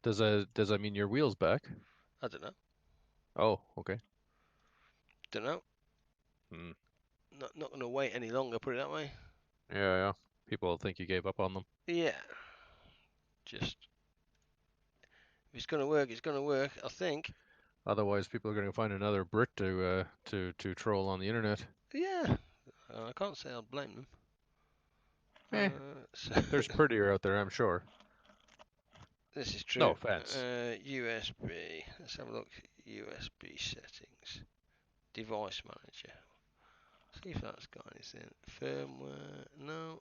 Does that mean your wheel's back? I don't know. Oh, okay. Don't know. Hmm. Not going to wait any longer. Put it that way. Yeah, yeah. People think you gave up on them. Yeah. Just if it's going to work, it's going to work. I think. Otherwise, people are going to find another Brit to troll on the internet. Yeah. I can't say I'll blame them. Eh, So there's prettier out there, I'm sure. this is No true. offense. USB. Let's have a look. USB settings. Device manager. See if that's got anything. Firmware. No.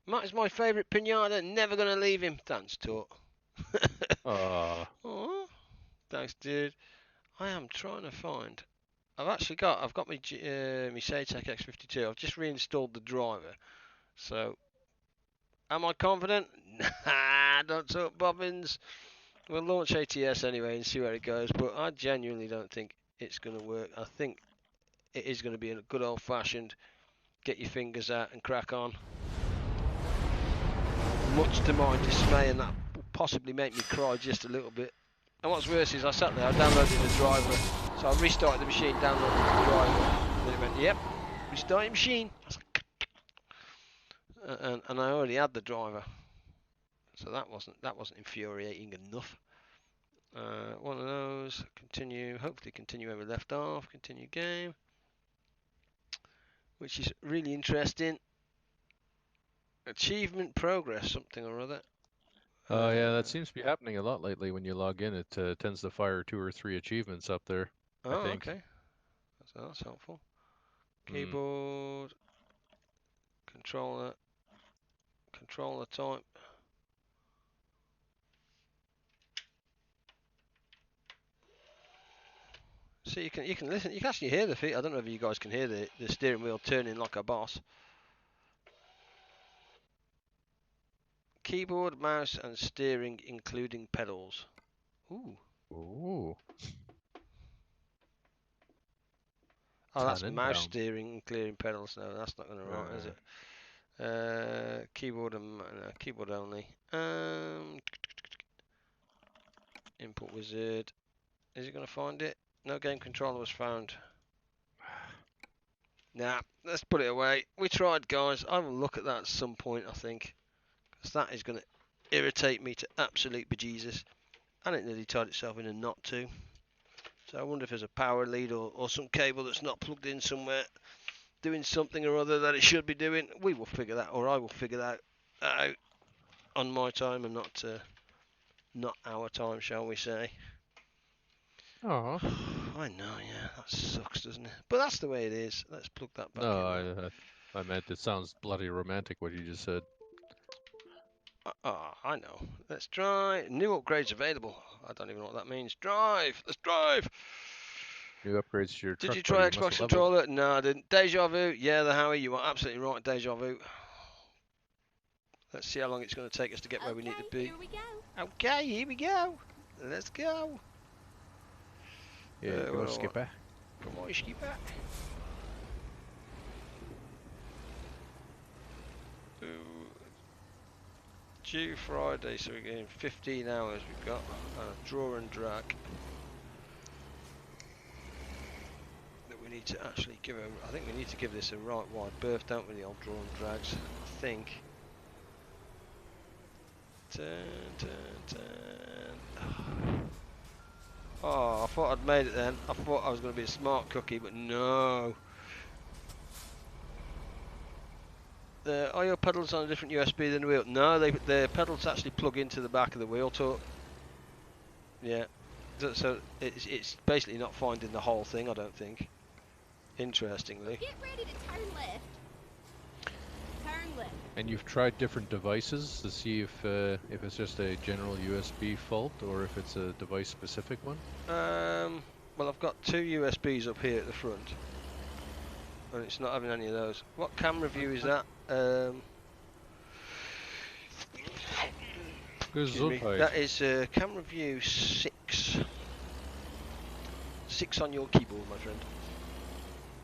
Matt is my favourite pinata. Never gonna leave him. Thanks, Tut. Uh, Oh, thanks, dude. I am trying to find. I've got my my Satec X52. I've just reinstalled the driver. So, am I confident? Nah, don't talk bobbins. We'll launch ATS anyway and see where it goes. But I genuinely don't think it's going to work. I think it is going to be a good old-fashioned get your fingers out and crack on. Much to my dismay, and that will possibly make me cry just a little bit. And what's worse is I sat there, I downloaded the driver, so I restarted the machine, downloaded the driver, and then it went, yep, restart your machine. I was like, and I already had the driver, so that wasn't infuriating enough. One of those, continue, hopefully continue where we left off, continue game, which is really interesting. Achievement progress, something or other. yeah, that Uh, seems to be happening a lot lately. When you log in, it tends to fire two or three achievements up there, I oh, think. okay, that's helpful. Hmm. Keyboard, controller, controller type. So you can listen. You can actually hear the feet. I don't know if you guys can hear the steering wheel turning like a boss. Keyboard, mouse, and steering, including pedals. Ooh. Ooh, Oh, that's mouse Tannenbaum. steering, including pedals. No, that's not going to right, is Uh, it? Keyboard and no, keyboard only. Input wizard. Is it going to find it? No game controller was found. Nah, let's put it away. We tried, guys. I will look at that at some point, I think. Because that is going to irritate me to absolute bejesus. And it nearly tied itself in a knot too. So I wonder if there's a power lead or some cable that's not plugged in somewhere doing something or other that it should be doing. We will figure that, or I will figure that out on my time and not our time, shall we say. oh, I know, yeah, that sucks, doesn't it? But that's the way it is. Let's plug that back no, in now. I meant it sounds bloody romantic what you just said. I know. Let's try. New upgrades available. I don't even know what that means. Drive. Let's drive. New upgrades to your Did truck, you buddy. try You must Xbox have leveled. controller? No, I didn't. Deja vu. Yeah, the Howie. You are absolutely right. Deja vu. Let's see how long it's going to take us to get where we need to Okay, be. here we go. Okay, here we go. Let's go. Yeah, you go, Well, Skipper. come on, skipper. Due Friday, so we're getting 15 hours. We've got draw and drag that we need to actually give a. I think we need to give this a right wide berth, don't we? The old draw and drags. I think. Turn, turn, turn. Oh, I thought I'd made it then. I thought I was going to be a smart cookie, but no. Are your pedals on a different USB than the wheel? No, the pedals actually plug into the back of the wheel too. Yeah. So it's basically not finding the whole thing, I don't think. Interestingly. Get ready to turn left. Turn left. And you've tried different devices to see if it's just a general USB fault or if it's a device specific one. Well, I've got two USBs up here at the front, and it's not having any of those. What camera view is that? Excuse me. Gesundheit. That is camera view 6. 6 on your keyboard, my friend.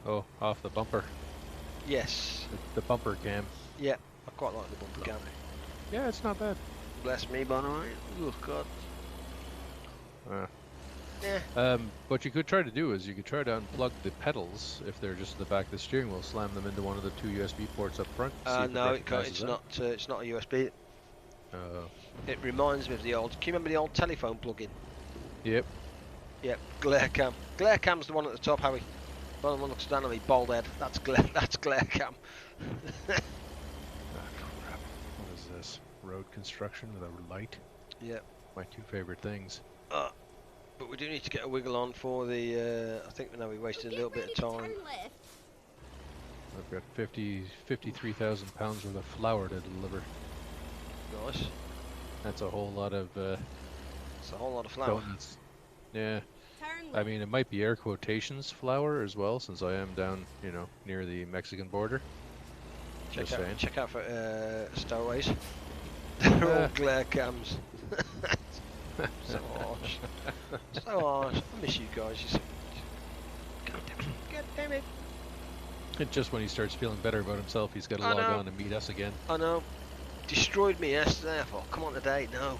Oh, off the bumper. Yes. The bumper cam. Yeah, I quite like the bumper cam. Yeah, it's not bad. bless me, by the way. Oh God. Uh, Yeah. what you could try to do is you could try to unplug the pedals if they're just at the back of the steering wheel, slam them into one of the two USB ports up front. See if No, it it can't. recognizes It's that. not. It's not a USB. Uh, It reminds me of the old. Can you remember the old telephone plug-in? yep. Yep. Glare cam. Glare cam's the one at the top, Harry. The one that looks down at me, bald head. That's glare. That's glare cam. Ah, crap. What is this? Road construction with a light? Yep. My two favorite things. But we do need to get a wiggle on for the. I think we wasted a little bit of time. Turn left. I've got 53,000 pounds worth of flour to deliver. Nice. That's a whole lot of It's a whole lot of flour. donuts. Yeah. Turn I left. mean, it might be air quotations flour as well, since I am down, near the Mexican border. Just saying. Check out for stowaways. They're all glare cams. So harsh. So harsh. I miss you guys. You God damn it. God damn it. And just when he starts feeling better about himself, he's got to I log know. on and meet us again. I know. Destroyed me yesterday. I thought, come on today. No.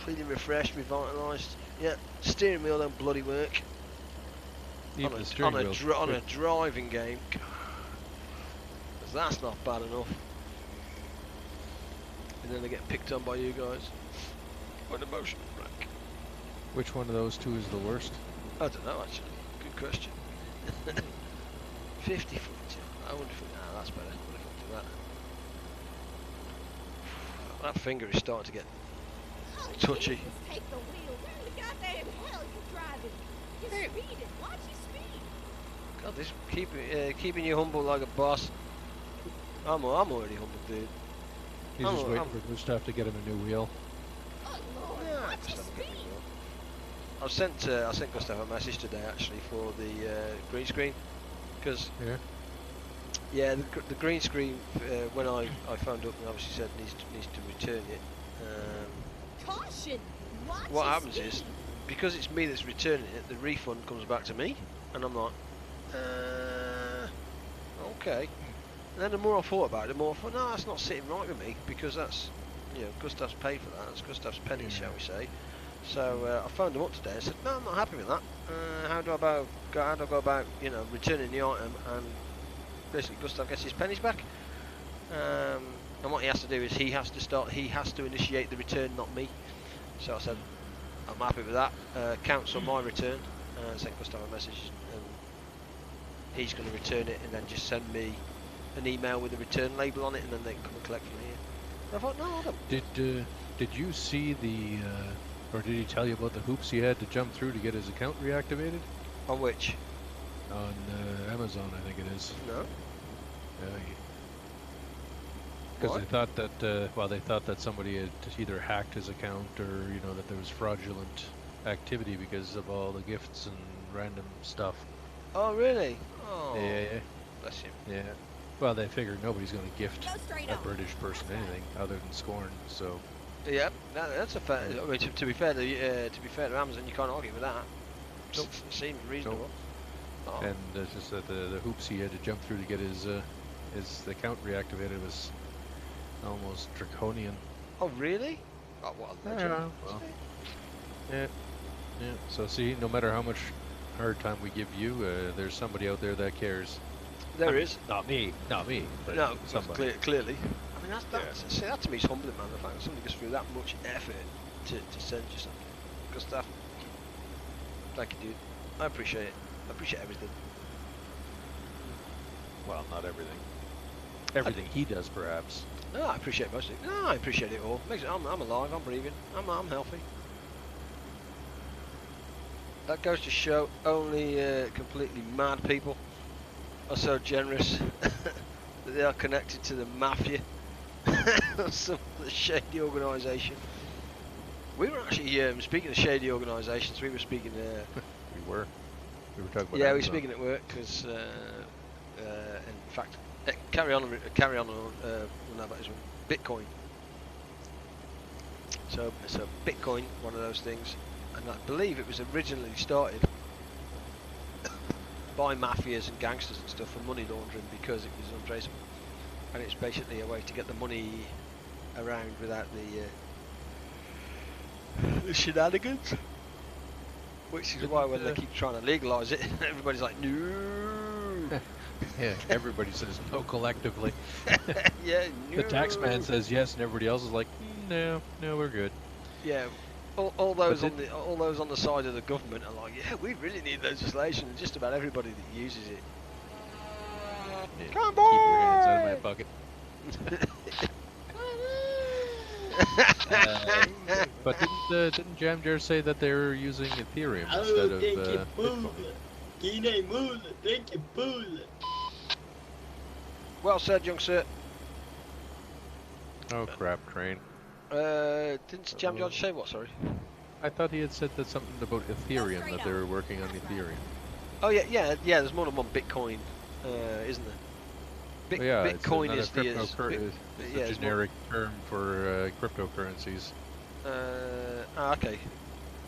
Feeling refreshed, revitalised. Yeah. Steering wheel don't bloody work. Even the steering wheel. On a driving game. 'Cause that's not bad enough. And then they get picked on by you guys. What a motion rack. Which one of those two is the worst? I don't know actually. Good question. 50 foot. I wonder if that's better. I wonder if I can do that. That finger is starting to get Oh, touchy. Jesus, take the wheel. Where in the goddamn hell are you driving? You're speeding. Watch your speed. God, this keeping you humble like a boss. I'm already humble, dude. He's just waiting for Gustav to get him a new wheel. Oh, Lord. Yeah, Watch your Gustav will get me speed. one. I sent Gustav a message today actually for the green screen, because Yeah. the green screen when I phoned up and obviously said needs to return it. Caution. Watch What your happens speed. is, because it's me that's returning it, the refund comes back to me, and I'm like, okay. And then the more I thought about it, the more I thought, no, that's not sitting right with me, because that's, Gustav's paid for that. That's Gustav's pennies, shall we say? So I phoned them up today and said, no, I'm not happy with that. How do I go about, returning the item, and basically Gustav gets his pennies back. And what he has to do is he has to initiate the return, not me. So I said, I'm happy with that. Cancel my return. Sent Gustav a message, and he's going to return it, and then just send me an email with a return label on it, and then they can come and collect from here. And I thought, no, I don't. Did you see or did he tell you about the hoops he had to jump through to get his account reactivated? On which? On Amazon, I think it is. No. Because What? they thought that somebody had either hacked his account or that there was fraudulent activity because of all the gifts and random stuff. Oh, really? Oh. Yeah. Bless him. Yeah. Well, they figured nobody's going to gift Go straight a on. British person anything other than scorn. So Yeah, that's a fair. I mean, to be fair to Amazon, you can't argue with that. Nope. It seems reasonable. Oh. and it's just that the hoops he had to jump through to get his account reactivated was almost draconian. Oh, really? Oh, what a legend. Yeah, well. Yeah. So see, no matter how much hard time we give you, there's somebody out there that cares. There is. Not me. But No, somebody. clearly. I mean, see, that to me is humbling, man. The fact that somebody goes through that much effort to send you something. Good stuff. Thank you, dude. I appreciate it. I appreciate everything. Well, not everything. Everything he does, perhaps. No, I appreciate most of it. No, I appreciate it all. I'm alive. I'm breathing. I'm healthy. That goes to show only completely mad people are so generous that they are connected to the mafia, some of the shady organisation. We were actually speaking of shady organisations. We were speaking. We were talking about. Yeah, we were Amazon. speaking at work because, in fact, carry on on that is Bitcoin. So Bitcoin, one of those things, and I believe it was originally started by mafias and gangsters and stuff for money laundering because it was untraceable, and it's basically a way to get the money around without the The shenanigans. Which is why when they keep trying to legalise it, everybody's like, no. Yeah, everybody says no collectively. Yeah, no. The tax man says yes, and everybody else is like, no, we're good. Yeah, all those on the side of the government are like, yeah, we really need legislation, and just about everybody that uses it. Yeah, Come keep your hands out of my boy! pocket. But didn't Jamjar say that they were using Ethereum instead of Bitcoin? Well said, young sir. Oh crap, Crane. Didn't Jam George say what? Sorry. I thought he had said that something about Ethereum, that they were working on Ethereum. Oh yeah. There's more than one Bitcoin, isn't there? Well, yeah, Bitcoin it's is the it's a generic term for cryptocurrencies. Okay.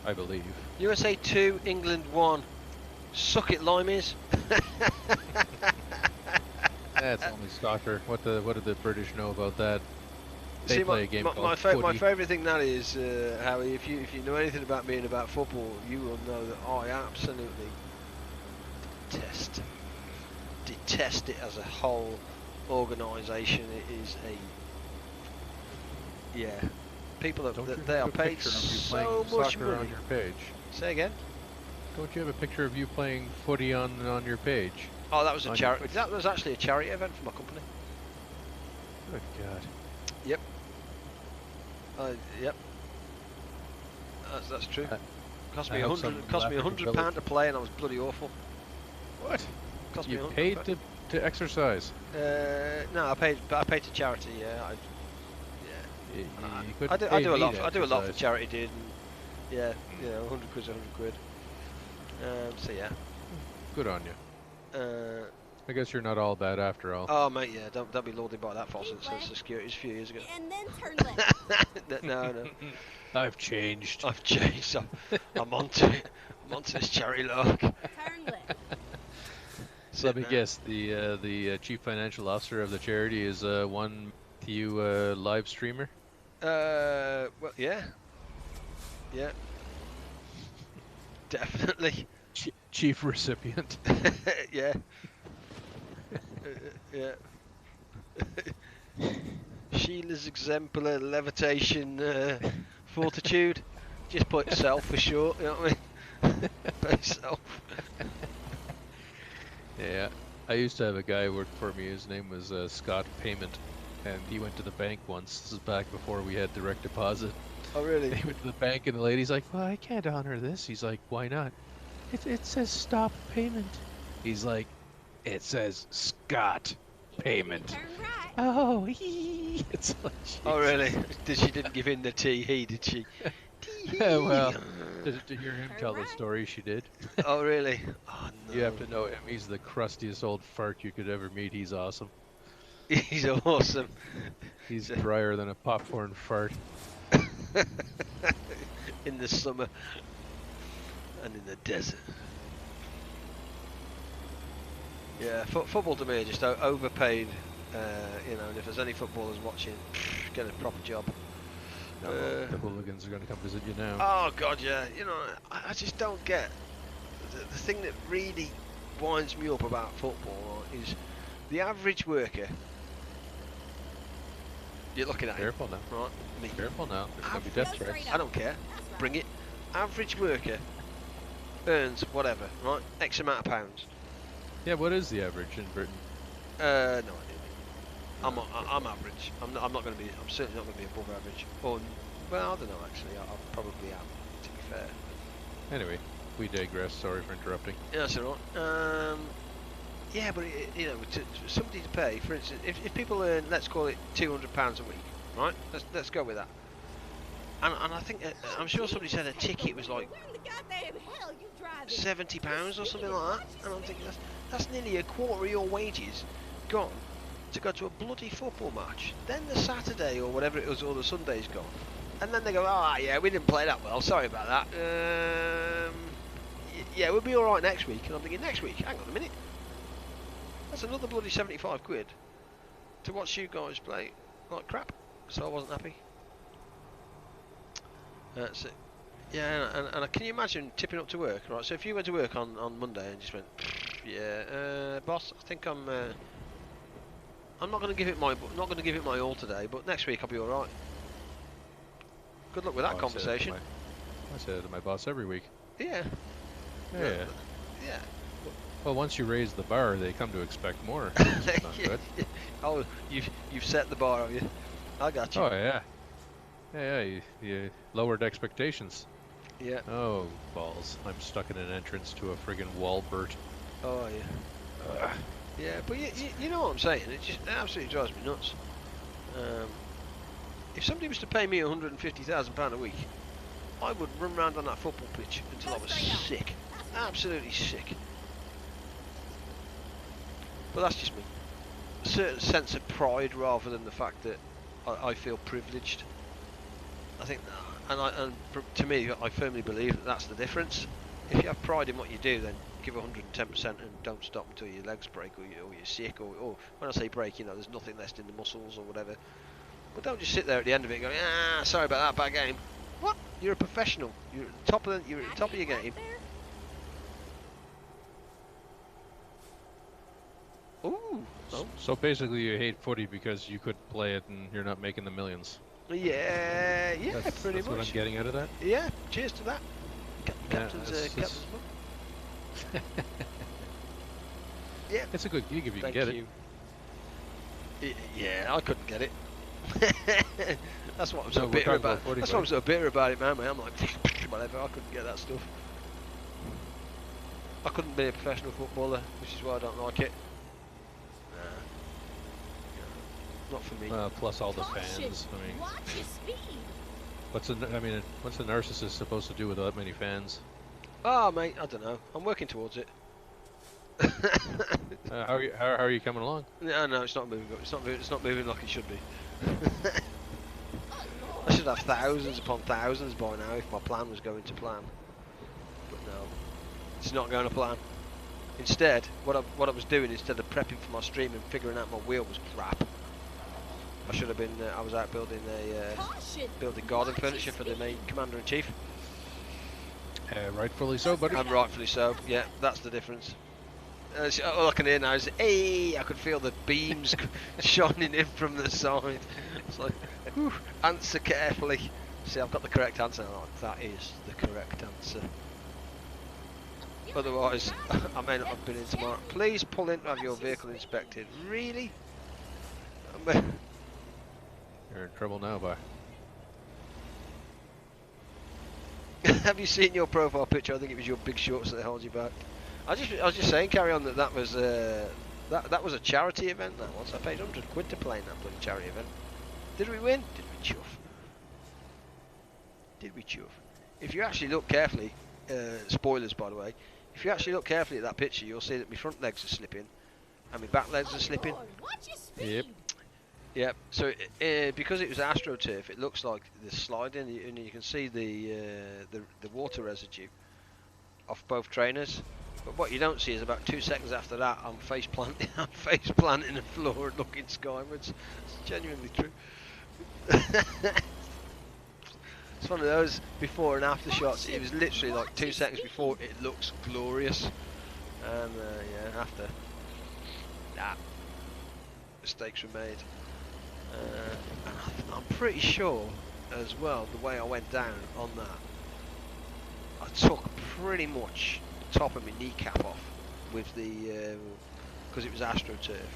I believe. USA 2, England 1. Suck it, Limeys. That's only soccer. What do the British know about that? They play a game called my footy. favourite thing that is, Howie, if you know anything about me and about football, you will know that I absolutely detest it as a whole organisation. It is people they are paid so much money on your page. Say again. Don't you have a picture of you playing footy on your page? Oh, that was a charity. That was actually a charity event for my company. Good God. Yep. Yep. That's true. Cost me £100 to play, and I was bloody awful. What? Cost you me paid to exercise? No, I paid to charity. Yeah, I do a lot. I do a lot for charity, dude. And 100 quid's 100 quid. So yeah. Good on you. I guess you're not all bad after all. Oh mate, yeah, don't be lauded by that false sense of security. It's a few years ago. And then turn left. No. I've changed. I'm onto it. I'm onto this charity lark. Turn left. Let me guess. The chief financial officer of the charity is one Matthew live streamer. Well, yeah. Definitely. Chief recipient. Yeah. Yeah. Sheila's exemplar levitation fortitude. Just put self for short, you know what I mean? Put self. Yeah. I used to have a guy who worked for me. His name was Scott Payment. And he went to the bank once. This is back before we had direct deposit. Oh, really? He went to the bank and the lady's like, well, I can't honor this. He's like, why not? It says stop payment. He's like, it says Scott Payment. Turn right. Oh, it's like, oh, really? She didn't give in the tee, did she? Well, to hear him tell the story, she did. Oh, really? Oh, no. You have to know him. He's the crustiest old fart you could ever meet. He's awesome. He's awesome. He's drier than a popcorn fart. In the summer and in the desert. Yeah, football to me is just overpaid. And if there's any footballers watching, get a proper job. The hooligans are going to come visit you now. Oh God, yeah. I just don't get the thing that really winds me up about football is the average worker. You're looking at Careful him. now. Right, me. Careful now. There's going to be death threats. I don't care. Bring it. Average worker earns whatever, right? X amount of pounds. Yeah, what is the average in Britain? No idea. I'm average. I'm going to be. I'm certainly not going to be above average. Or, well, I don't know. Actually, I probably am. To be fair. Anyway, we digress. Sorry for interrupting. Yeah, that's all right. Yeah, but somebody to pay. For instance, if people earn, let's call it £200 a week, right? Let's go with that. And I think I'm sure somebody said a ticket was like Where in the goddamn hell you driving? £70 or something like that. And I'm thinking that's nearly a quarter of your wages gone to go to a bloody football match. Then the Saturday or whatever it was, or the Sunday's gone. And then they go, yeah, we didn't play that well. Sorry about that. Yeah, we'll be all right next week. And I'm thinking, next week? Hang on a minute. That's another bloody 75 quid to watch you guys play like crap. So I wasn't happy. That's it. Yeah, and can you imagine tipping up to work, right? So if you went to work on Monday and just went, yeah, boss, I think I'm not going to give it my all today, but next week I'll be all right. Good luck with that Oh, conversation. I say that to my boss every week. Yeah. Yeah. Yeah. Well, once you raise the bar, they come to expect more. It's not good. Oh, you've set the bar, have you? I got you. Oh yeah. Yeah, you lowered expectations. Yeah. Oh, balls. I'm stuck in an entrance to a friggin' wall burst. Oh yeah. Yeah, but you know what I'm saying? It absolutely drives me nuts. If somebody was to pay me £150,000 a week, I would run around on that football pitch until I was sick. Absolutely sick. But that's just me. A certain sense of pride rather than the fact that I feel privileged. I think, to me, I firmly believe that that's the difference. If you have pride in what you do, then give 110% and don't stop until your legs break or you're sick, or when I say break, there's nothing left in the muscles or whatever. But don't just sit there at the end of it going, sorry about that, bad game. What? You're a professional. You're at the top of your game. Ooh. Oh. So basically, you hate footy because you could play it and you're not making the millions. Yeah, That's pretty what much. I'm getting out of that. Yeah, cheers to that. Captain's book. Yeah. It's a good gig if you Thank can get you. Yeah, I couldn't get it. That's what I'm so bitter about. That's why I'm so bitter about it, man. I'm like, whatever. I couldn't get that stuff. I couldn't be a professional footballer, which is why I don't like it. Not for me. Plus all the fans. I mean, what's a narcissist supposed to do with that many fans? Oh, mate, I don't know. I'm working towards it. How are you coming along? No, it's not moving. It's not moving like it should be. I should have thousands upon thousands by now if my plan was going to plan. But no, it's not going to plan. Instead, what I was doing instead of prepping for my stream and figuring out my wheel was crap. I should have been. I was out building garden furniture for the main commander in chief. Rightfully so, buddy. And rightfully so. Yeah, that's the difference. All I can hear now is, hey! I could feel the beams shining in from the side. It's like, whew, answer carefully. See, I've got the correct answer. Oh, that is the correct answer. Otherwise, I may not have been in tomorrow. Please pull in to have your vehicle inspected. Really? You're in trouble now, boy. Have you seen your profile picture? I think it was your big shorts that held you back. I was just saying, carry on, that was that was a charity event. That was. I paid £100 to play in that bloody charity event. Did we win? Did we chuff? Did we chuff? If you actually look carefully, spoilers by the way. If you actually look carefully at that picture, you'll see that my front legs are slipping, and my back legs are slipping. Yep. Yep. So because it was AstroTurf, it looks like the sliding, and you can see the water residue off both trainers. But what you don't see is about 2 seconds after that, I'm face planting the floor and looking skywards. It's genuinely true. It's one of those before and after shots. It was literally like 2 seconds before. It looks glorious, and yeah, after, mistakes were made. And I'm pretty sure as well the way I went down on that, I took pretty much the top of my kneecap off with the because it was AstroTurf.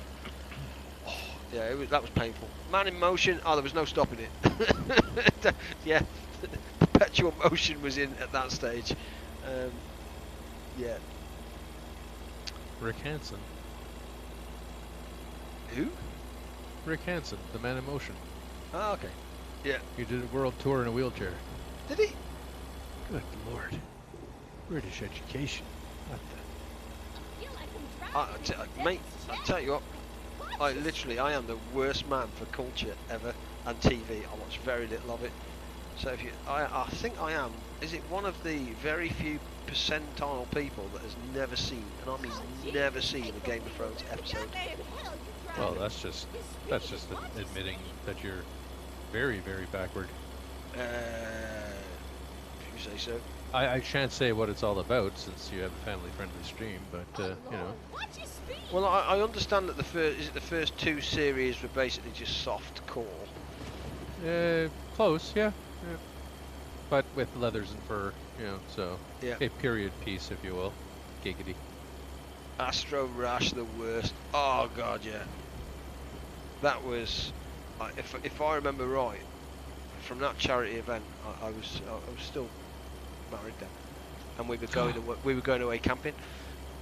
Oh, yeah, that was painful. Man in motion. Oh, there was no stopping it. Yeah, perpetual motion was in at that stage. Yeah. Rick Hansen. Who? Rick Hansen, the man in motion. Oh, okay. Yeah. He did a world tour in a wheelchair. Did he? Good Lord. British education. What the? Mate, I tell you what, I am the worst man for culture ever, and TV. I watch very little of it. So if I think I am. Is it one of the very few percentile people that has never seen, and I mean never seen, a Game of Thrones episode? Well, that's just admitting that you're very, very backward. Who say so. I shan't say what it's all about since you have a family-friendly stream, but Oh, you know. Lord, watch your speed. Well, I understand that the first two series were basically just soft core. Close, yeah. But with leathers and fur, you know, so Yeah. a period piece, if you will. Giggity. Astro Rash, the worst. Oh god, yeah. That was, if I remember right, from that charity event, I was still married then, and we were going away camping,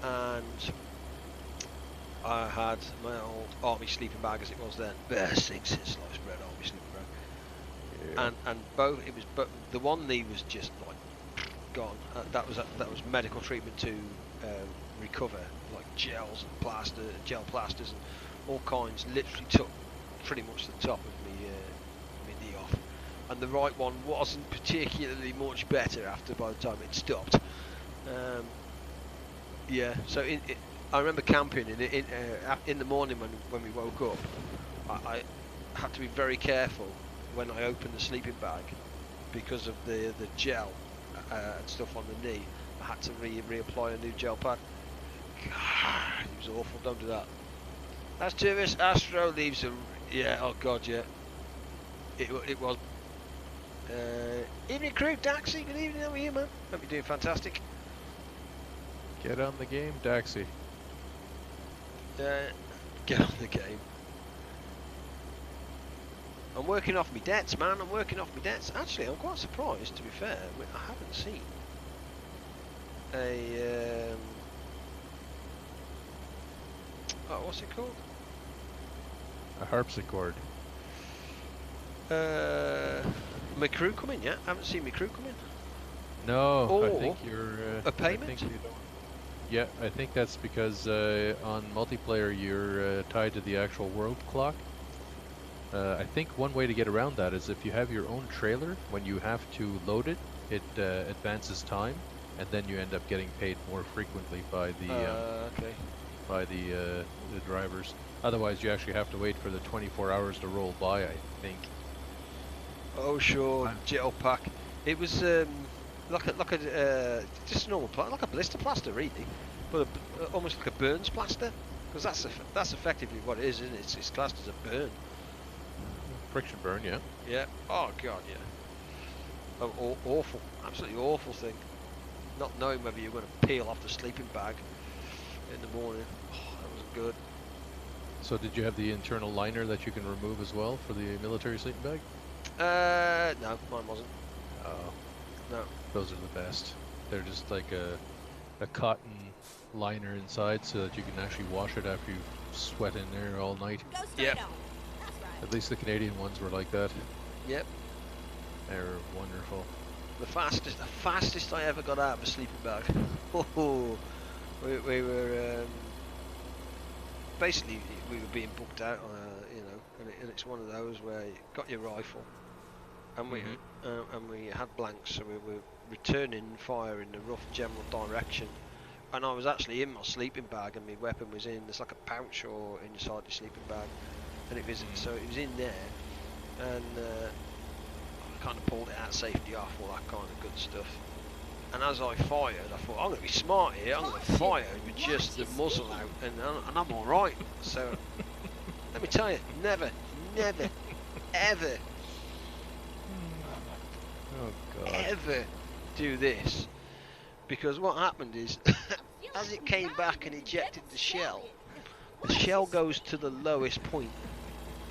and I had my old army sleeping bag as it was then. Best thing since sliced bread, army sleeping bag. Yeah. And both but the one knee was just like gone. That was medical treatment to recover, like gels and gel plasters and all kinds. Literally took pretty much the top of me knee off, and the right one wasn't particularly much better after by the time it stopped. Yeah, so I remember camping in the morning when we woke up. I had to be very careful when I opened the sleeping bag because of the gel and stuff on the knee. I had to reapply a new gel pad. God, it was awful. Don't do that. That's Tourist Astro leaves a oh god, yeah. It was. Evening crew, Daxi. Good evening. How are you, man? Hope you're doing fantastic. Get on the game, Daxi. Get on the game. I'm working off my debts, man. I'm working off my debts. Actually, I'm quite surprised, to be fair. I haven't seen a oh, what's it called? A harpsichord. My crew coming yet? I haven't seen my crew coming. No, I Or think you're a payment? I think you don't. Yeah, I think that's because on multiplayer you're tied to the actual world clock. I think one way to get around that is if you have your own trailer, when you have to load it, it advances time, and then you end up getting paid more frequently by the drivers. Otherwise, you actually have to wait for the 24 hours to roll by, I think. Oh sure, gel pack. It was like a just a normal like a blister plaster really, but almost like a burns plaster, because that's effectively what it is, isn't it? It's classed as a burn. Friction burn, yeah. Yeah. Oh god, yeah. Oh, awful, absolutely awful thing. Not knowing whether you're going to peel off the sleeping bag in the morning. Oh, that wasn't good. So did you have the internal liner that you can remove as well for the military sleeping bag? No, mine wasn't. Oh, No. those are the best. They're just like a cotton liner inside so that you can actually wash it after you sweat in there all night. Go straight Yep. on. That's right. At least the Canadian ones were like that. Yep. They're wonderful. The fastest I ever got out of a sleeping bag. Oh, we were basically we were being booked out, you know, and it's one of those where you got your rifle, and we had blanks, so we were returning fire in the rough general direction, and I was actually in my sleeping bag, and my weapon was in. There's like a pouch or inside the sleeping bag, and it was in there, and I kind of pulled it out, safety off, all that kind of good stuff. And as I fired, I thought, I'm going to be smart here, I'm going to fire with just the muzzle out, and I'm alright. So, let me tell you, never, ever, Oh god. ever do this. Because what happened is, as it came back and ejected the shell goes to the lowest point.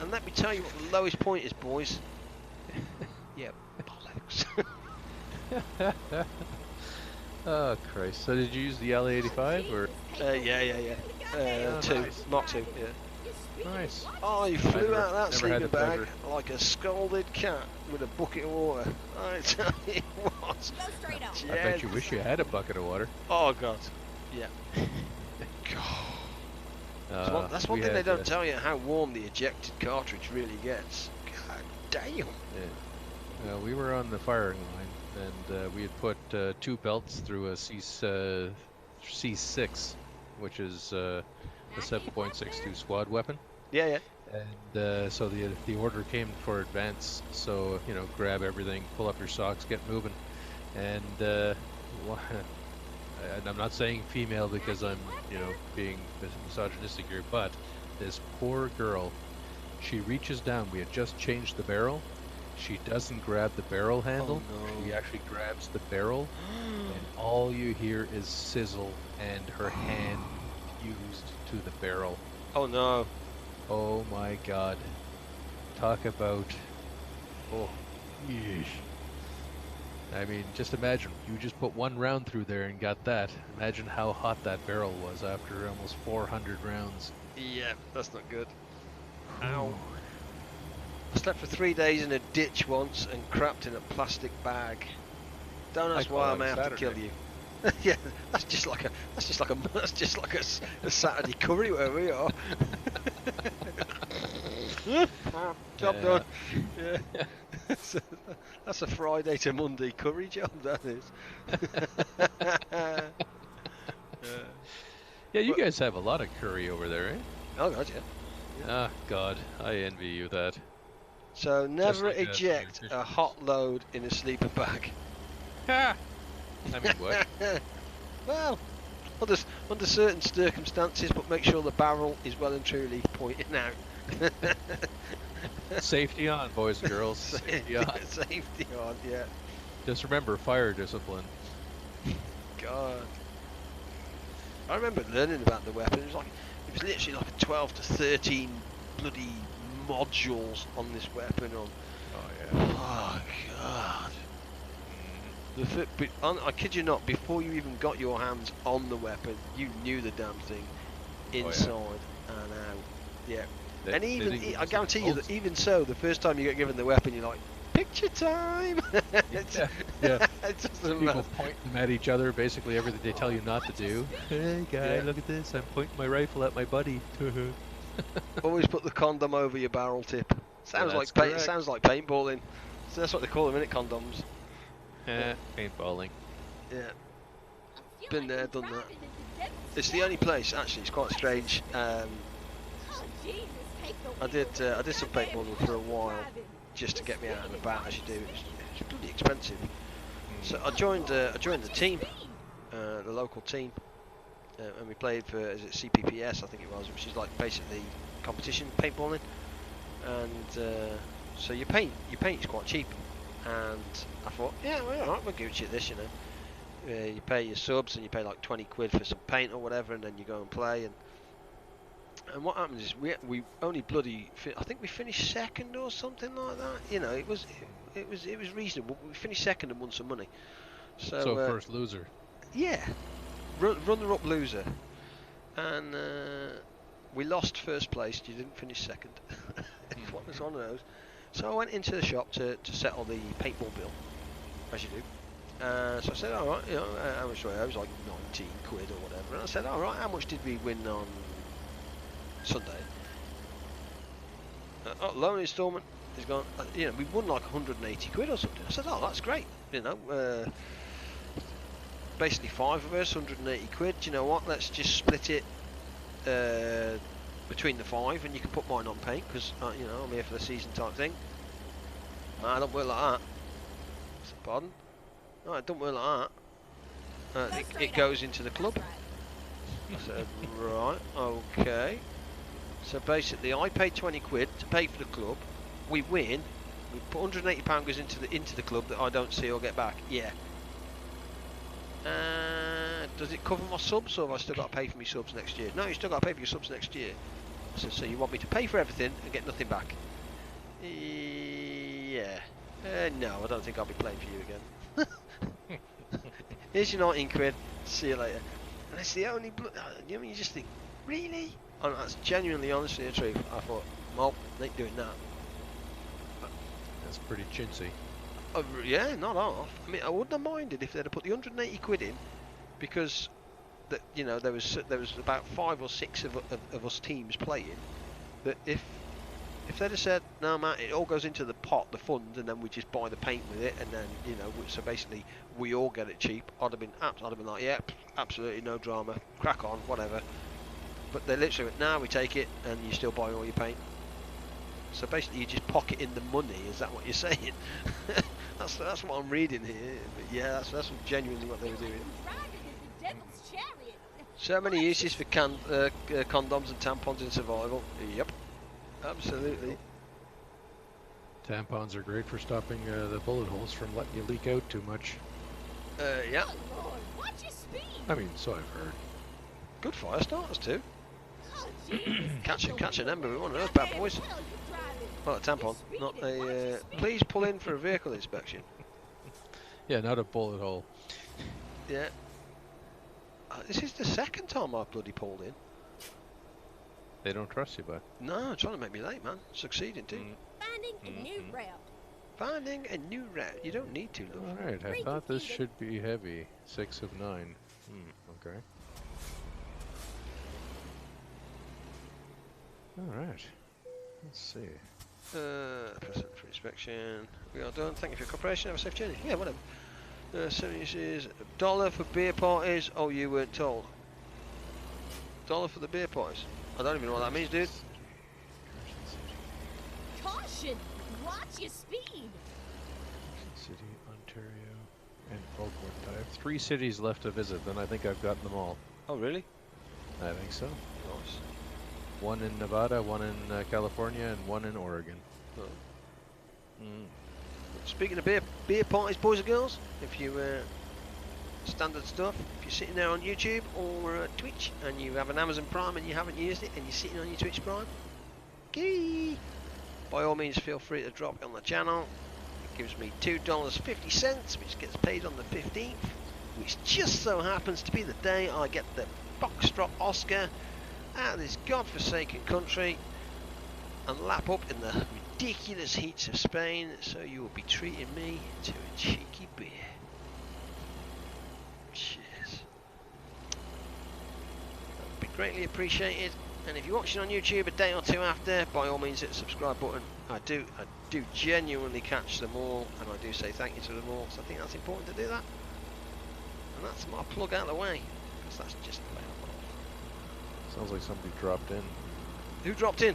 And let me tell you what the lowest point is, boys. Yeah, bollocks. Oh Christ. So did you use the LA-85 or? Yeah. Oh, Two, nice. Mark 2, yeah. Nice. Oh, you flew never- out that never had sleeping the bag pleasure. like a scalded cat with a bucket of water. I tell you what. Go straight on. I bet you wish you had a bucket of water. Oh god. Yeah. God. That's one we thing they had, don't tell you, how warm the ejected cartridge really gets. God damn. Yeah. We were on the firing line, and we had put 2 belts through a C6, which is a 7.62 squad weapon. Yeah. And so the order came for advance. So grab everything, pull up your socks, get moving. And and I'm not saying female because I'm, being misogynistic here, but this poor girl, she reaches down. We had just changed the barrel. She doesn't grab the barrel handle. She no. actually grabs the barrel, and all you hear is sizzle and her hand fused to the barrel. Oh no. Oh my God. Talk about, oh, yeesh. I mean, just imagine, you just put one round through there and got that. Imagine how hot that barrel was after almost 400 rounds. Yeah, that's not good. Ow. I slept for 3 days in a ditch once and crapped in a plastic bag. Don't ask why I may have to kill you. Yeah, that's just like a Saturday curry where we are. Job done. Yeah. That's a Friday to Monday curry job, that is. Yeah, you guys have a lot of curry over there, eh? Oh god, yeah. Ah, God, I envy you that. So never like eject a hot load in a sleeper bag. Ha! I mean, what? Well, under certain circumstances, but make sure the barrel is well and truly pointing out. Safety on, boys and girls. Safety on. Safety on, yeah. Just remember, fire discipline. God. I remember learning about the weapon. It was literally like 12 to 13 bloody modules on this weapon. Oh yeah. Oh God. I kid you not, before you even got your hands on the weapon, you knew the damn thing inside and out. Yeah. And I guarantee you that even so, the first time you get given the weapon, you're like, picture time! Yeah. It doesn't People matter. point them at each other, basically everything they tell you not to do. Hey guy, look at this, I'm pointing my rifle at my buddy. Always put the condom over your barrel tip. Sounds like paintballing. So that's what they call them, innit, condoms? Paintballing. Yeah. Been there, done that. It's the only place, actually, it's quite strange. I did some paintballing for a while, just to get me out and about, as you do. It's bloody expensive. So I joined the team, the local team, and we played for, is it CPPS, I think it was, which is like basically competition paintballing. And so your paint is quite cheap. And I thought, yeah, well, alright, we're Gucci at this, you know. You pay your subs and you pay like 20 quid for some paint or whatever, and then you go and play. And what happens is we only bloody I think we finished second or something like that. You know, it was reasonable. We finished second and won some money. So first loser. Yeah, runner-up loser, and we lost first place. You didn't finish second. It was one of those. So I went into the shop to settle the paintball bill, as you do. So I said, all right, you know, how much do I owe? It was like 19 quid or whatever. And I said, all right, how much did we win on Sunday? Loan instalment is gone. You know, we won like 180 quid or something. I said, oh, that's great. You know, basically 5 of us, 180 quid. Do you know what? Let's just split it between the 5, and you can put mine on paint because you know, I'm here for the season type thing. I don't work like that. I said, pardon? No, it don't work like that. It goes into the club. I said, right, okay. So basically, I paid 20 quid to pay for the club. We win. We put 180 pound goes into the club that I don't see or get back. Yeah. Does it cover my subs, or have I still got to pay for my subs next year? No, you still got to pay for your subs next year. I said, so you want me to pay for everything and get nothing back? Yeah. No, I don't think I'll be playing for you again. Here's your 19 quid. See you later. And it's the only. You know, you just think, really? And that's genuinely, honestly, the truth. I thought, well, they ain't doing that. That's pretty chintzy. Yeah, not half. I mean, I wouldn't have minded if they'd have put the 180 quid in, because that, you know, there was about 5 or 6 of us teams playing. That if they'd have said, no, Matt, it all goes into the pot, the fund, and then we just buy the paint with it, and then, you know, so basically we all get it cheap. I'd have been like, yeah, absolutely no drama, crack on, whatever. But they literally went, nah, we take it, and you still buy all your paint. So basically, you just pocket in the money. Is that what you're saying? That's what I'm reading here. But yeah, that's genuinely what they were doing. So many uses for condoms and tampons in survival. Yep, absolutely. Tampons are great for stopping the bullet holes from letting you leak out too much. Yeah. Oh, Lord, watch your speed. I mean, so I've heard. Good fire starters too. Oh, Jesus, Catch an ember with one of those bad boys. Well, a tampon, not a. Please pull in for a vehicle inspection. Yeah, not a bullet hole. Yeah. This is the second time I've bloody pulled in. They don't trust you, bud. No, trying to make me late, man. Succeeding too. Finding a new route. Finding a new route. You don't need to, love. Alright, I thought this should be heavy. 6 of 9. Okay. Alright. Let's see. Present for inspection. We are done. Thank you for your cooperation. Have a safe journey. Yeah, whatever. 70 is $1 for beer parties. Oh, you weren't told. $1 for the beer parties. I don't even know what that means, dude. Caution! Watch your speed. City, Ontario, and Oakwood. I have 3 cities left to visit, then I think I've gotten them all. Oh, really? I think so. Nice. 1 in Nevada, 1 in California, and 1 in Oregon. Oh. Mm. Speaking of beer parties, boys and girls, if you standard stuff, if you're sitting there on YouTube or Twitch and you have an Amazon Prime and you haven't used it and you're sitting on your Twitch Prime, by all means feel free to drop it on the channel. It gives me $2.50, which gets paid on the 15th, which just so happens to be the day I get the Foxtrot Oscar out of this godforsaken country and lap up in the ridiculous heats of Spain, so you will be treating me to a cheeky beer. Cheers. That would be greatly appreciated. And if you're watching on YouTube a day or two after, by all means hit the subscribe button. I do genuinely catch them all, and I do say thank you to them all, so I think that's important to do that. And that's my plug out of the way, because that's just the way I roll. Sounds like somebody dropped in. Who dropped in?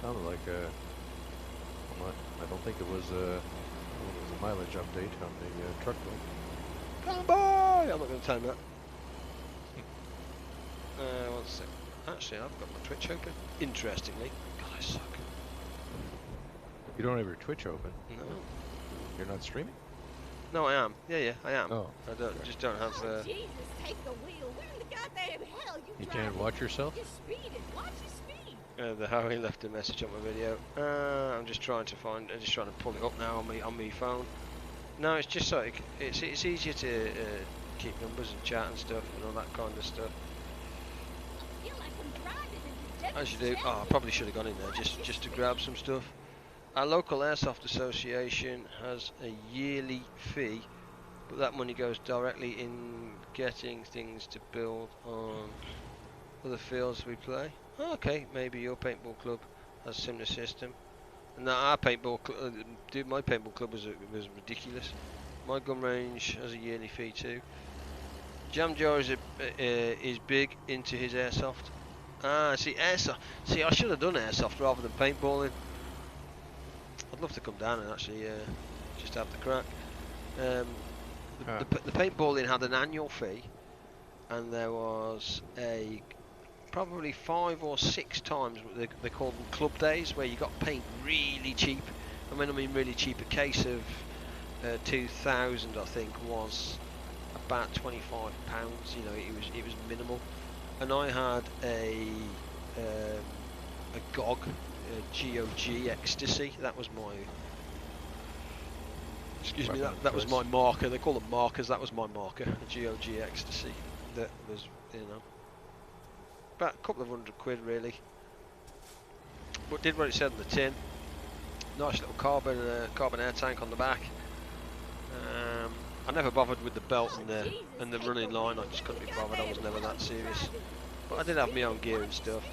Sounded like I don't think it was a mileage update on the truck road. Come by! I'm not going to tell him that. 1 sec. Actually, I've got my Twitch open. Interestingly. God, I suck. You don't have your Twitch open? No. You're not streaming? No, I am. Yeah, I am. Oh. I don't, just don't have... Oh, Jesus, take the wheel. Where in the goddamn hell You driving? can't watch yourself? You're speeding. Watch your speed. The Harry left a message on my video. I'm just trying to find... I'm just trying to pull it up now on my phone. No, it's just so it's easier to keep numbers and chat and stuff and all that kind of stuff. I feel like I'm driving in the As you do. Oh, I probably should have gone in there just to grab some stuff. Our local airsoft association has a yearly fee, but that money goes directly in getting things to build on other fields we play. Oh, okay, maybe your paintball club has a similar system. And our paintball dude, my paintball club was ridiculous. My gun range has a yearly fee too. Jam Jar is big into his airsoft. Ah, see, airsoft. See, I should have done airsoft rather than paintballing. I'd love to come down and actually just have the crack. The paintballing had an annual fee, and there was probably 5 or 6 times they call them club days, where you got paint really cheap. I mean really cheap. A case of 2000, I think, was about £25. You know, it was minimal. And I had a GOG. GOG Ecstasy. That was my. Excuse me. That was my marker. They call them markers. That was my marker. A GOG Ecstasy. That was, you know, about a couple of £100 really. But did what it said on the tin. Nice little carbon air tank on the back. I never bothered with the belt and the running line. I just couldn't be bothered. I was never that serious. But I did have my own gear and stuff.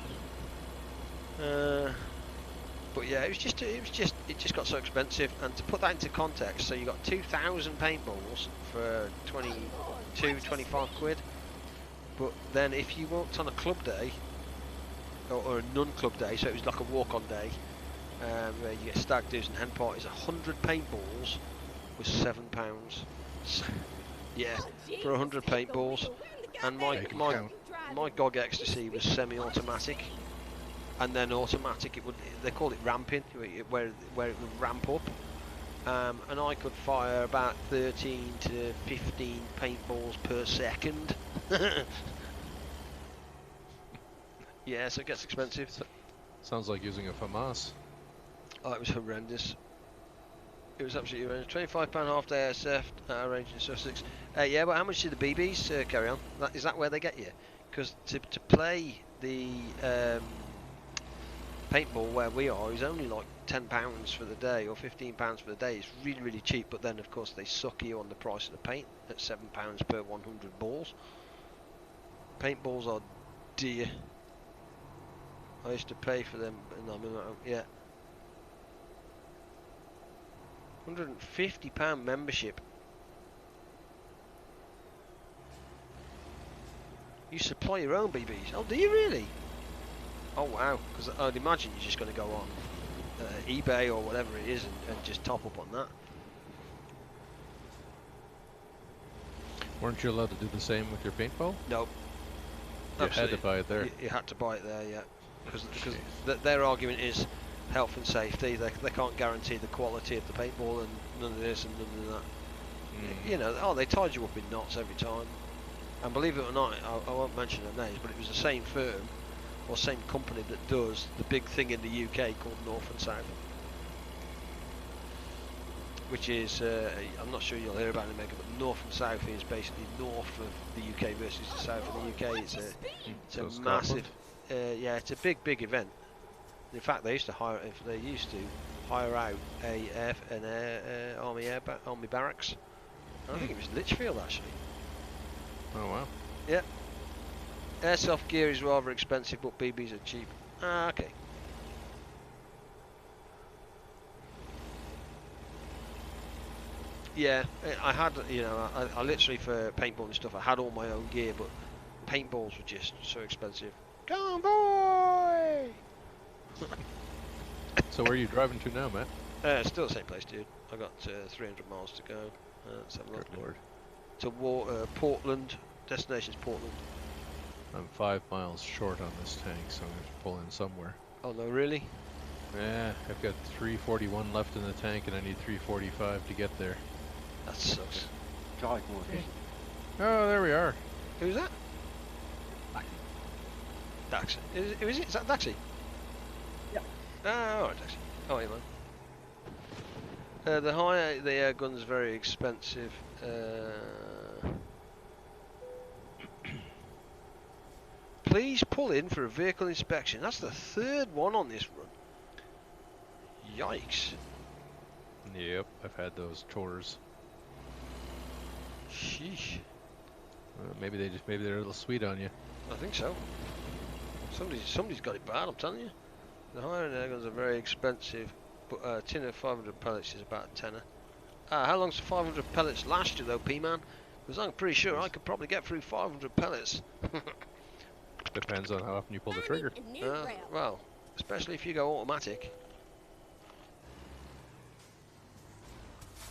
But yeah, it just got so expensive. And to put that into context, so you got 2,000 paintballs for 25 quid. But then if you walked on a club day, or a non-club day, so it was like a walk-on day, where you get stag do's and hen parties. 100 paintballs was £7. Yeah, Oh, Jesus, for 100 take the paintballs. wheel. Where in the And goddamn Make 'em hell count. you driving? my GOG You're Ecstasy was speeding. semi-automatic, Watch your speed. and then automatic. They call it ramping, where it would ramp up. And I could fire about 13 to 15 paintballs per second. Yeah, so it gets expensive. Sounds like using a FAMAS. Oh, it was horrendous. It was absolutely horrendous. £25 half day SF range in Sussex. Yeah, but how much do the BBs carry on? Is that where they get you? Because to play the paintball where we are is only like £10 for the day or £15 for the day. It's really, really cheap, but then of course they suck you on the price of the paint at £7 per 100 balls. Paintballs are dear. I used to pay for them, and I mean, yeah. £150 membership. You supply your own BBs? Oh, do you really? Oh wow, because I'd imagine you're just going to go on eBay or whatever it is and just top up on that. Weren't you allowed to do the same with your paintball? No. You had to buy it there. You had to buy it there, yeah. Because their argument is health and safety. They can't guarantee the quality of the paintball and none of this and none of that. You know, they tied you up in knots every time. And believe it or not, I won't mention their names, but it was the same firm or same company that does the big thing in the UK called North and South, which is I'm not sure you'll hear about it, Mega, but North and South is basically north of the UK versus the south of the UK. It's So a Scotland? massive, yeah, it's a big event. In fact, they used to hire out an army barracks. I think it was Lichfield actually. Oh wow. Yeah. Airsoft gear is rather expensive, but BBs are cheap. Ah, okay. Yeah, I had, you know, I literally for paintball and stuff, I had all my own gear, but paintballs were just so expensive. Come boy! So where are you driving to now, Matt? Still the same place, dude. I got 300 miles to go. Let's have a look. Good lord. To Portland. Destination's Portland. I'm 5 miles short on this tank, so I'm going to pull in somewhere. Oh no, really? Yeah, I've got 341 left in the tank, and I need 345 to get there. That sucks. Drive more efficient. Oh, there we are. Who's that? Daxi. Is that Daxi? Yep. Ah, alright, Daxi. Oh, yeah, man. The air gun's very expensive. Please pull in for a vehicle inspection. That's the third one on this run. Yikes. Yep, I've had those tours. Sheesh. Maybe they're a little sweet on you. I think so. Somebody's got it bad, I'm telling you. The higher end air guns are very expensive, but a tin of 500 pellets is about a tenner. How long's 500 pellets last you though, P-Man? Because I'm pretty sure I could probably get through 500 pellets. Depends on how often you pull the trigger. Well, especially if you go automatic.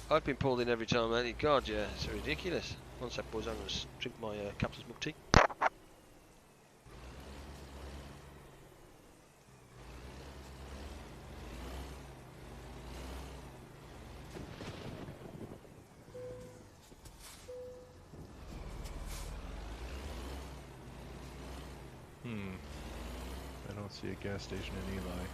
I've been pulled in every time, mate. God, yeah, it's ridiculous. One sec, boys, I'm going to drink my Captain's Mug tea. I don't see a gas station in Eli.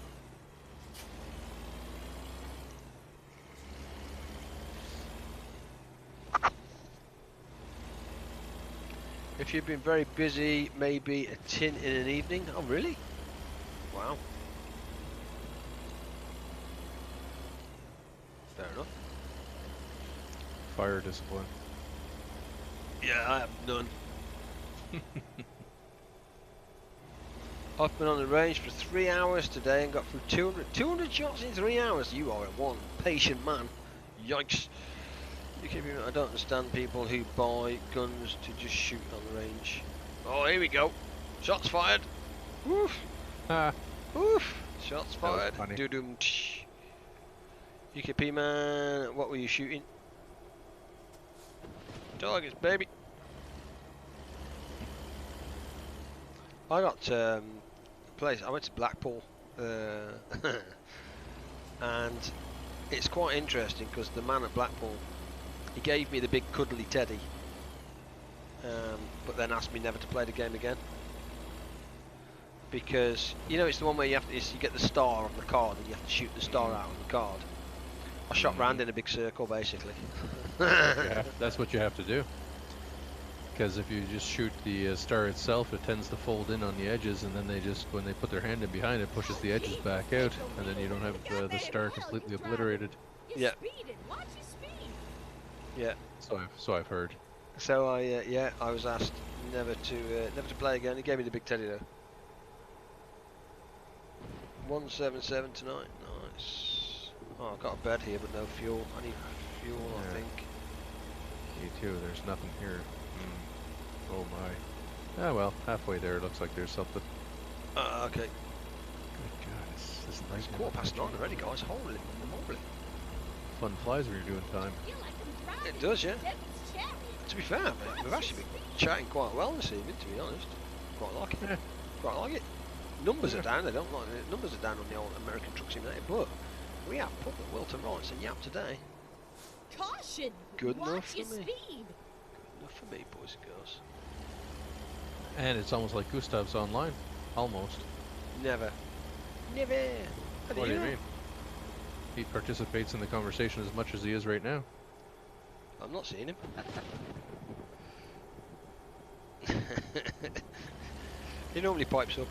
If you've been very busy, maybe a tin in an evening. Oh, really? Wow. Fair enough. Fire discipline. Yeah, I have none. I've been on the range for 3 hours today and got through 200 shots in 3 hours. You are one patient man. Yikes. I don't understand people who buy guns to just shoot on the range. Oh, here we go. Shots fired. Woof. Ah. Woof. Shots That was fired. funny. Doo-doom. UKP man, what were you shooting? Targets, baby. I got place. I went to Blackpool, and it's quite interesting because the man at Blackpool, he gave me the big cuddly teddy, but then asked me never to play the game again. Because you know it's the one where you have to, you get the star on the card and you have to shoot the star out on the card. I shot round in a big circle basically. That's what you have to do. Because if you just shoot the star itself, it tends to fold in on the edges, and then they just, when they put their hand in behind it, pushes the edges back out, and then you don't have the star completely obliterated. Yeah. Watch your speed. Yeah. So I've heard. So I was asked never to play again. He gave me the big teddy though. 177 tonight. Nice. Oh, I've got a bed here, but no fuel. I need fuel, I think. Me too. There's nothing here. Oh my. Ah well, halfway there. Looks like there's something. Okay. Good God, this It's nice 9:15 already, guys. Holy moly. Fun flies when you're doing time. It does, yeah. To be fair, mate, we've actually been chatting quite well this evening, to be honest. Quite like it. Yeah. Quite like it. Numbers are down. They don't like it. Numbers are down on the old American Truck Simulator, but we have put the will to rights and yap today. Caution. Good enough Watch for your me. speed. Good enough for me, boys and girls. And it's almost like Gustav's online. Almost. Never. Never. What do you mean? He participates in the conversation as much as he is right now. I'm not seeing him. He normally pipes up.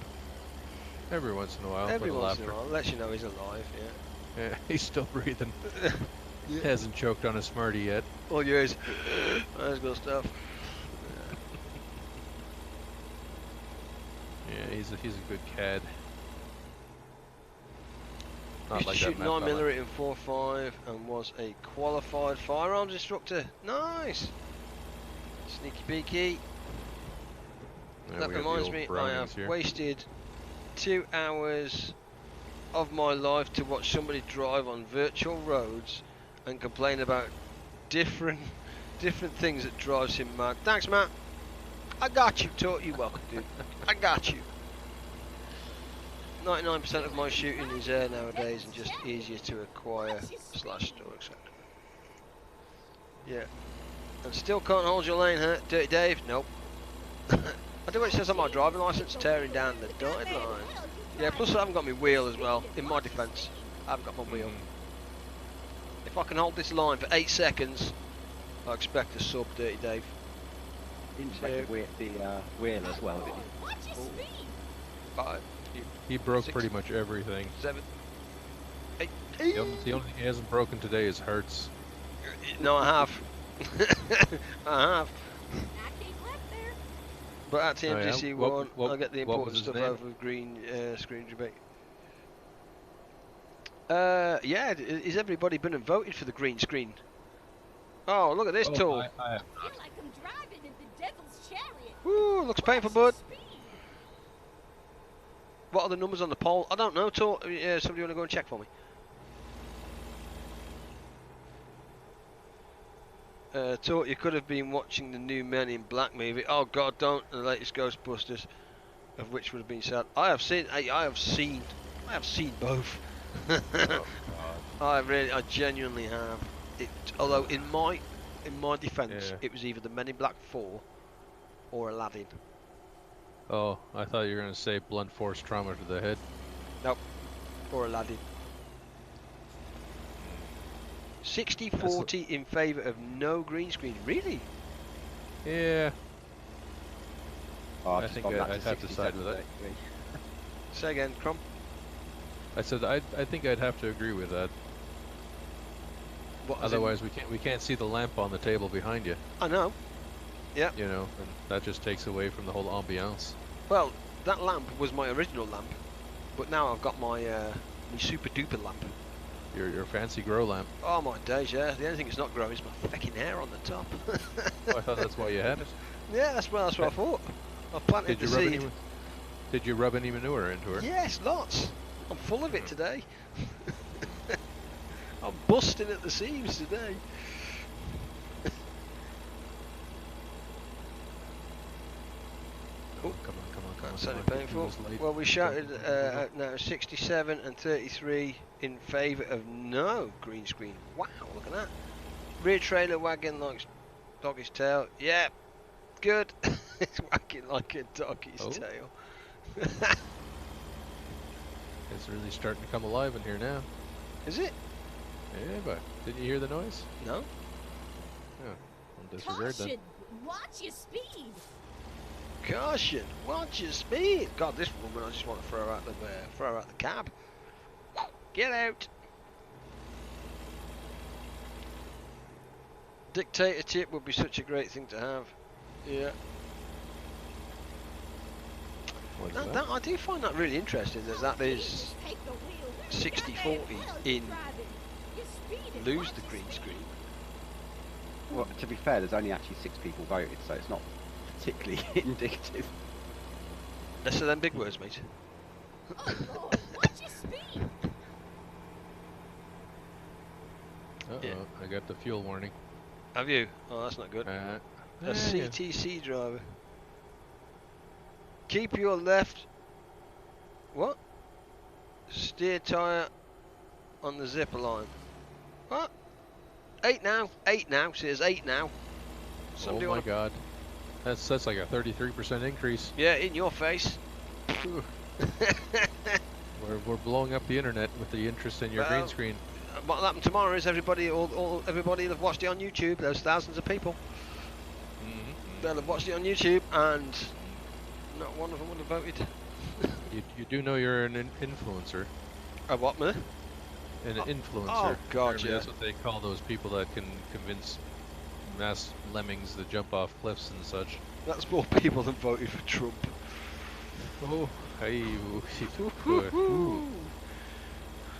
Every once in a while. Every for the once in laughter. a while, lets you know he's alive, yeah. Yeah, he's still breathing. Yeah. Hasn't choked on a Smartie yet. All yours. That's good stuff. Yeah, he's a good cad. Not Used like to that shoot mad 9mm fella. in 4.5 and was a qualified firearms instructor. Nice! Sneaky peeky. Yeah, That we have the reminds old me, I Brownings have here. wasted 2 hours of my life to watch somebody drive on virtual roads and complain about different things that drives him mad. Thanks, Matt. I got you, Tort. You're welcome, dude. I got you. 99% of my shooting is air nowadays and just easier to acquire / store, etc. Yeah. And still can't hold your lane, huh? Dirty Dave? Nope. I do what it says on my driving licence, tearing down the dotted line. Yeah, plus I haven't got my wheel as well, in my defence. I haven't got my wheel. If I can hold this line for 8 seconds, I expect a sub, Dirty Dave. Didn't take the wheel as well, did you? Watch your speed. 5, He broke 6, pretty much everything. 7, 8. The only thing he hasn't broken today is hearts. No, I have. I have. I keep left there. But at Oh, yeah? TMGC1, What- I'll get the what important was his stuff name? over with green screen debate. Yeah, is everybody been and voted for the green screen? Oh, look at this tool. I I feel like I'm driving in the devil's chariot. Woo, looks painful, Watch your bud. speed. What are the numbers on the poll? I don't know, tool. Somebody want to go and check for me? Thought you could have been watching the new Men in Black movie. Oh God, don't! The latest Ghostbusters, of which would have been sad. I have seen both. I genuinely have. It, although in my defence, Yeah. it was either the Men in Black 4 or Aladdin. Oh, I thought you were going to say blunt force trauma to the head. Or Aladdin. 60-40 in favour of no green screen. Really? Yeah, Oh, I I've just think gone back I'd to have to side with that. 67, Say again, Crum. I said I think I'd have to agree with that. What, as in- Otherwise, we can't see the lamp on the table behind you. I know. You know, and that just takes away from the whole ambiance. Well, that lamp was my original lamp, but now I've got my my super duper lamp. Your fancy grow lamp. Oh my days, yeah. The only thing that's not growing is my fucking hair on the top. Oh, I thought that's why you had it. Yeah, that's what I thought. I planted Did the you seed. did you rub any manure into her? Yes, lots. I'm full of it today. I'm busting at the seams today. Oh, come on, come on, come on. That's come only on, get through painful. this light. Well, we Go, shouted go, go, go, go. out now 67 and 33 in favour of no green screen. Wow, look at that. Rear trailer wagging like doggy's tail. Yeah, good. It's wagging like a doggy's Oh. tail. It's really starting to come alive in here now. Is it? Yeah, but didn't you hear the noise? No. Oh, I'll disregard Caution! that. Watch your speed! Caution! Watch your speed! God, this woman, I just want to throw her out the cab. Get out! Dictatorship would be such a great thing to have. Yeah. What is that? That I do find that really interesting. That is Take the wheel. 60-40 Hell you in driving? You're speeding. lose Watch the your green speed. screen. Well, to be fair, there's only actually 6 people voted, so it's not particularly indicative. Less of them big words, mate. Oh Lord, watch your speed. Uh-oh, Yeah. I got the fuel warning. Have you? Oh, that's not good. A Yeah. CTC driver. Keep your left. What? Steer tyre on the zipper line. What? 8 now. 8 now. Says 8 now. Somebody Oh my wanna... god. That's like a 33% increase. Yeah, in your face. We're blowing up the internet with the interest in your Well, green screen. What'll happen tomorrow is everybody will have watched it on YouTube. There's thousands of people. They'll have watched it on YouTube, and not one of them would have voted. You do know you're an influencer. A what, man? An influencer. Oh God, Apparently yeah. That's what they call those people that can convince mass lemmings to jump off cliffs and such. That's more people than voted for Trump. Oh, hey.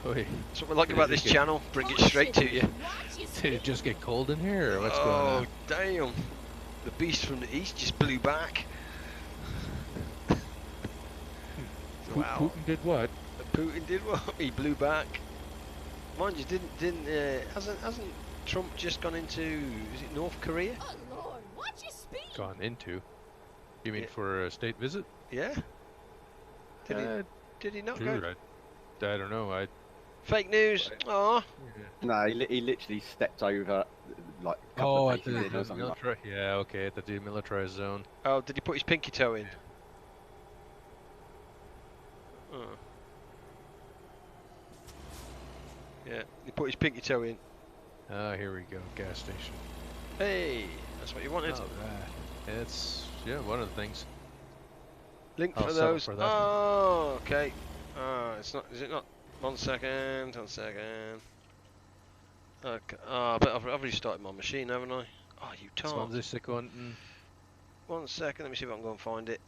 Oi. That's what we like Did about it this get- channel. Bring it straight to you. Watch your Did speed. it just get cold in here, or what's Oh going on? damn! The beast from the east just blew back. Wow. Putin did what? Putin did what? He blew back. Mind you, hasn't Trump just gone into, is it North Korea? Oh Lord, watch your speed. Gone into? You mean Yeah. for a state visit? Yeah. Did he not Sure, go? I don't know. Fake news. Oh. No, he literally stepped over like a couple Oh, of at the paces in or something like demilitarized. Yeah, okay, at the demilitarized zone. Oh, did he put his pinky toe in? Oh. Yeah, he put his pinky toe in. Ah, here we go, gas station. Hey, that's what you wanted. Oh, it's one of the things. Link I'll for settle those. for that. Oh, okay. It's not. Is it not? 1 second. 1 second. Okay. But I've already started my machine, haven't I? Oh, you tart. 20 Sekunden. 1 second. Let me see if I can go and find it.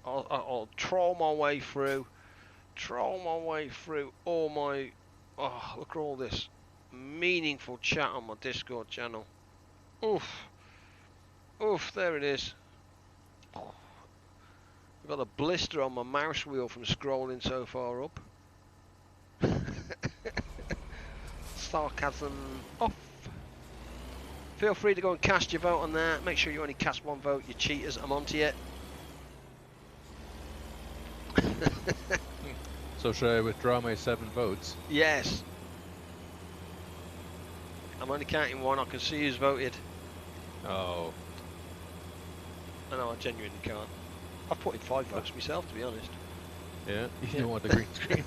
I'll troll my way through. Troll my way through all my. Oh, look at all this meaningful chat on my Discord channel. Oof. Oof. There it is. I've got a blister on my mouse wheel from scrolling so far up. Sarcasm off. Feel free to go and cast your vote on that. Make sure you only cast 1 vote, you cheaters. I'm onto you. So should I withdraw my 7 votes? Yes. I'm only counting 1. I can see who's voted. Oh, I know, I genuinely can't. I've put in 5 votes myself, to be honest. yeah. You don't want the green screen.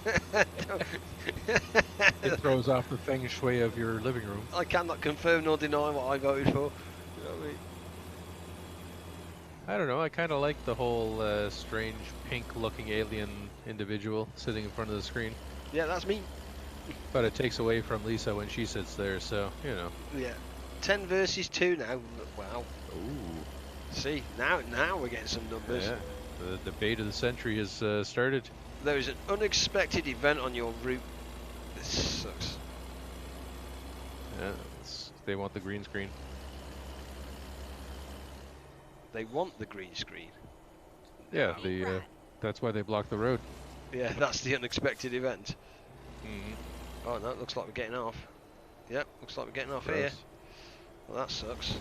It throws off the feng shui of your living room. I cannot confirm nor deny what I voted for. You know what I mean? I don't know. I kind of like the whole strange pink-looking alien individual sitting in front of the screen, Yeah, that's me. but it takes away from Lisa when she sits there. So Yeah. 10 versus 2 now. Wow. Ooh. See, now we're getting some numbers. Yeah. The debate of the century has started. There is an unexpected event on your route. This sucks. Yeah. They want the green screen. They want the green screen. Yeah. That's why they blocked the road. Yeah, that's the unexpected event. Mm-hmm. Oh no, looks like we're getting off. Yep, looks like we're getting off here. Gross. Well, that sucks.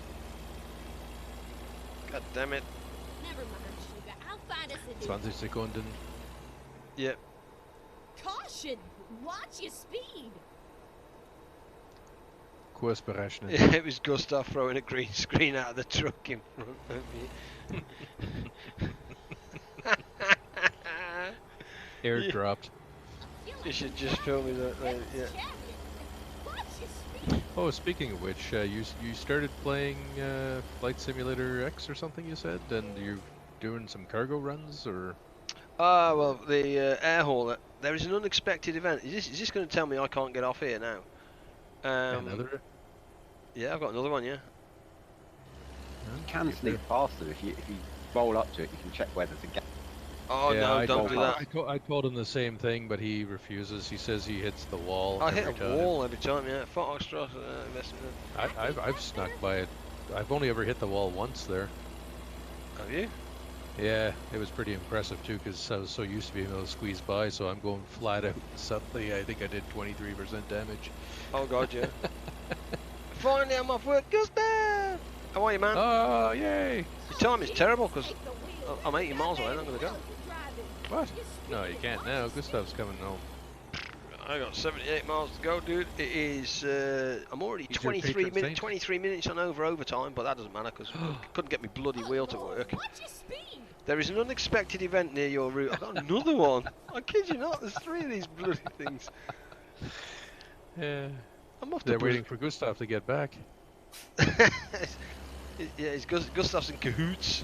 God damn it. Never mind, sugar. I'll find us a new 20 Sekunden. Yep. Caution! Watch your speed! Kurs berechnen. Yeah, it was Gustav throwing a green screen out of the truck in front of me. Airdropped. You should just film me that. Yeah. Watch your speed! Oh, speaking of which, you started playing Flight Simulator X or something you said, and you're doing some cargo runs, or? Ah, well, the air hauler. There is an unexpected event. Is this going to tell me I can't get off here now? Another? Yeah, I've got another one. Yeah. You can sneak faster if you roll up to it. You can check where there's a gap. Oh Yeah, no, don't do that. I told him the same thing, but he refuses. He says he hits the wall. I hit every a time. wall every time. Yeah. Foxtrot investment. I've snuck by it. I've only ever hit the wall once there. Have you? Yeah, it was pretty impressive too, because I was so used to being able to squeeze by, so I'm going flat out. Suddenly, I think I did 23% damage. Oh god, yeah. Finally, I'm off work, Gustav. How are you, man? Oh, yay! Your time is terrible because I'm 80 miles away. I'm not gonna go. What? No, you can't now. Gustav's coming home. I got 78 miles to go, dude. It is. I'm already He's your 23 patron minutes. saint. 23 minutes on overtime, but that doesn't matter because couldn't get my bloody wheel to work. Watch your speed! There is an unexpected event near your route. I've got another one. I kid you not. There's 3 of these bloody things. Yeah. I'm off to They're waiting for Gustav to get back. Yeah, Gustav's in cahoots.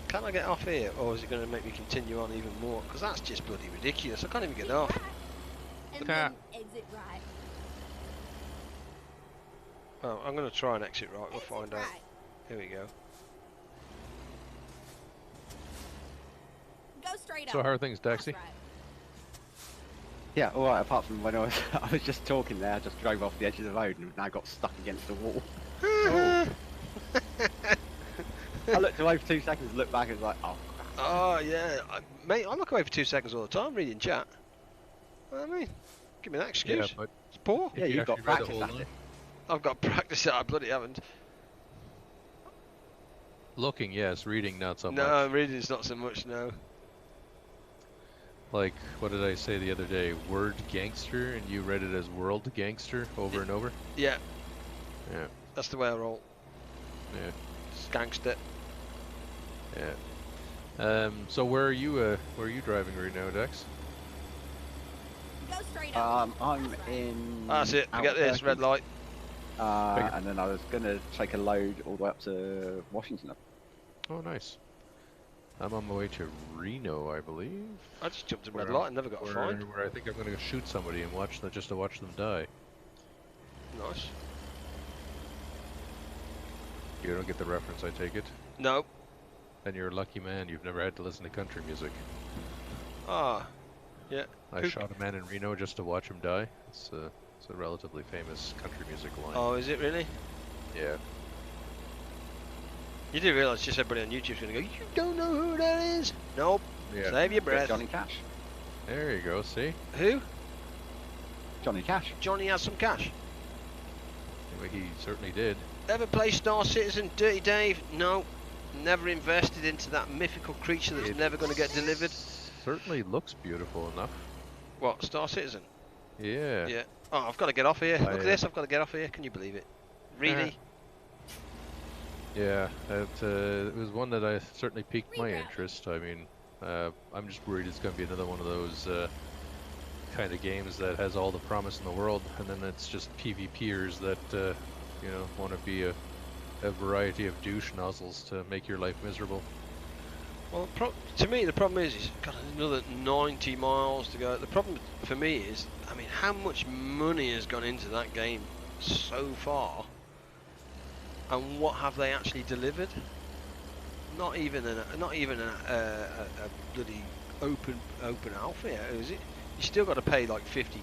Can I get off here, or is it going to make me continue on even more? Because that's just bloody ridiculous. I can't even get off. And Ah. then exit right. Oh, I'm going to try and exit right. We'll Exit find out. right. Here we go. Go straight So up. how are things, That's Daxi? right. Yeah, all right. Apart from when I was just talking there, I just drove off the edge of the road and I got stuck against the wall. Oh. I looked away for 2 seconds, looked back, and was like, oh. Oh yeah, mate. I look away for 2 seconds all the time reading chat. What I mean, give me that excuse. Yeah, but It's poor. Yeah, you you've got actually read the practice whole at line. it. I've got practice that I bloody haven't. Looking, yes. Reading, not so No, much. reading is not so much. No. Like, what did I say the other day? Word gangster, and you read it as world gangster over and over? Yeah, Yeah, that's the way I roll. yeah, Gangster. yeah. So where are you driving right now, Dex? Go straight up. I'm That's right. in. That's it. Forget this red light. And then I was gonna take a load all the way up to Washington. Oh, nice. I'm on my way to Reno, I believe. I just jumped a red Where- light and never got a fine. Where I think I'm gonna go shoot somebody and watch them, just to watch them die. Nice. You don't get the reference, I take it. No. Then you're a lucky man. You've never had to listen to country music. Ah. Yeah. I Who- shot a man in Reno just to watch him die. It's a relatively famous country music line. Oh, is it really? Yeah. You do realise just everybody on YouTube's going to go, you don't know who that is? Nope. Yeah. Save your breath. Johnny Cash. There you go. See? Who? Johnny Cash. Johnny has some cash. Well, he certainly did. Ever play Star Citizen? Dirty Dave? No. Never invested into that mythical creature that's It never going to get delivered. Certainly looks beautiful enough. What, Star Citizen? Yeah. Yeah. Oh, I've got to get off here. Look at yeah. this, I've got to get off here. Can you believe it? Really? Yeah. It was one that I certainly piqued my Reroute. interest. I mean, I'm just worried it's going to be another one of those kind of games that has all the promise in the world, and then it's just PvPers that you know, want to be a variety of douche nozzles to make your life miserable. Well, to me, the problem is got another 90 miles to go. The problem for me is, I mean, how much money has gone into that game so far, and what have they actually delivered? Not even a bloody open alpha yet, is it? You still got to pay like 50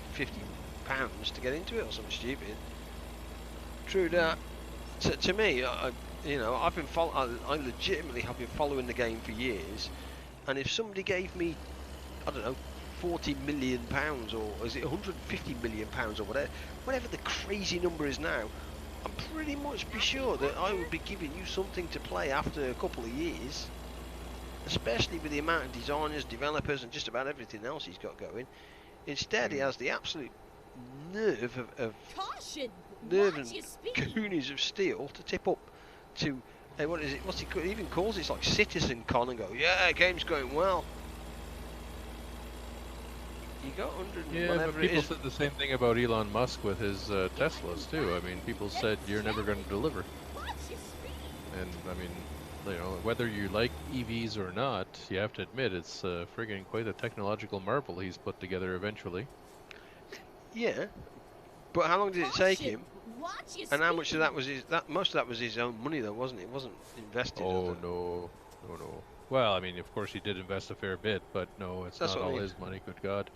pounds to get into it or something stupid. True that. To me, you know, I legitimately have been following the game for years, and if somebody gave me I don't know, 40 million pounds, or is it 150 million pounds, or whatever the crazy number is now, I'm pretty much be sure that I would be giving you something to play after a couple of years, especially with the amount of designers, developers, and just about everything else he's got going. Instead, he has the absolute nerve of Caution! nerve Watch and your speed. coonies of steel to tip up to what is it? What's he even calls it? It's like Citizen Con and go, yeah, game's going well. You got 100 and Yeah, whatever but it people is. said the same thing about Elon Musk with his Teslas too. I mean, people said you're never going to deliver, Watch your speed. and I mean, you know, whether you like EVs or not, you have to admit it's friggin' quite a technological marvel he's put together eventually. Yeah, but how long did it take him? Watch your And how much speed. of that was most of that was his own money, though, wasn't it? It wasn't invested. Oh no, no, no. Well, I mean, of course he did invest a fair bit, but no, it's That's not what I all mean. his money. Good God.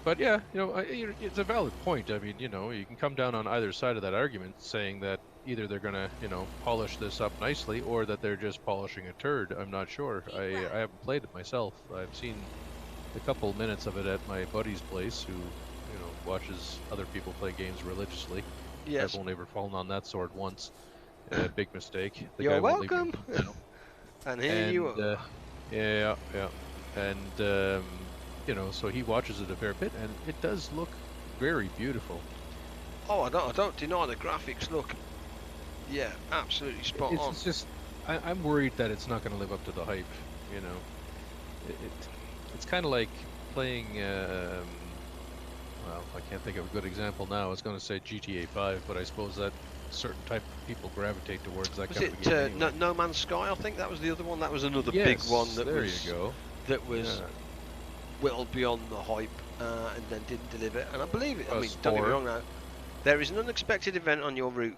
But yeah, you know, it's a valid point. I mean, you know, you can come down on either side of that argument, saying that either they're gonna, you know, polish this up nicely, or that they're just polishing a turd. I'm not sure. I haven't played it myself. I've seen a couple minutes of it at my buddy's place, who, you know, watches other people play games religiously. Yes. I've only ever fallen on that sword once. Big mistake. The You're guy won't leave me welcome. alone now. And here you And are. yeah, yeah, and you know, so he watches it a fair bit, and it does look very beautiful. Oh, I don't deny the graphics look. Yeah, absolutely spot on. It's just, I'm worried that it's not going to live up to the hype. You know, it's kind of like playing. Well, I can't think of a good example now. I was going to say GTA 5, but I suppose that certain type of people gravitate towards that Was kind it of game anyway. No Man's Sky? I think that was the other one. That was another Yes, big one that there was you go. Yeah. Well beyond the hype, and then didn't deliver. And I believe it. I mean, Us don't get me four. wrong now. There is an unexpected event on your route.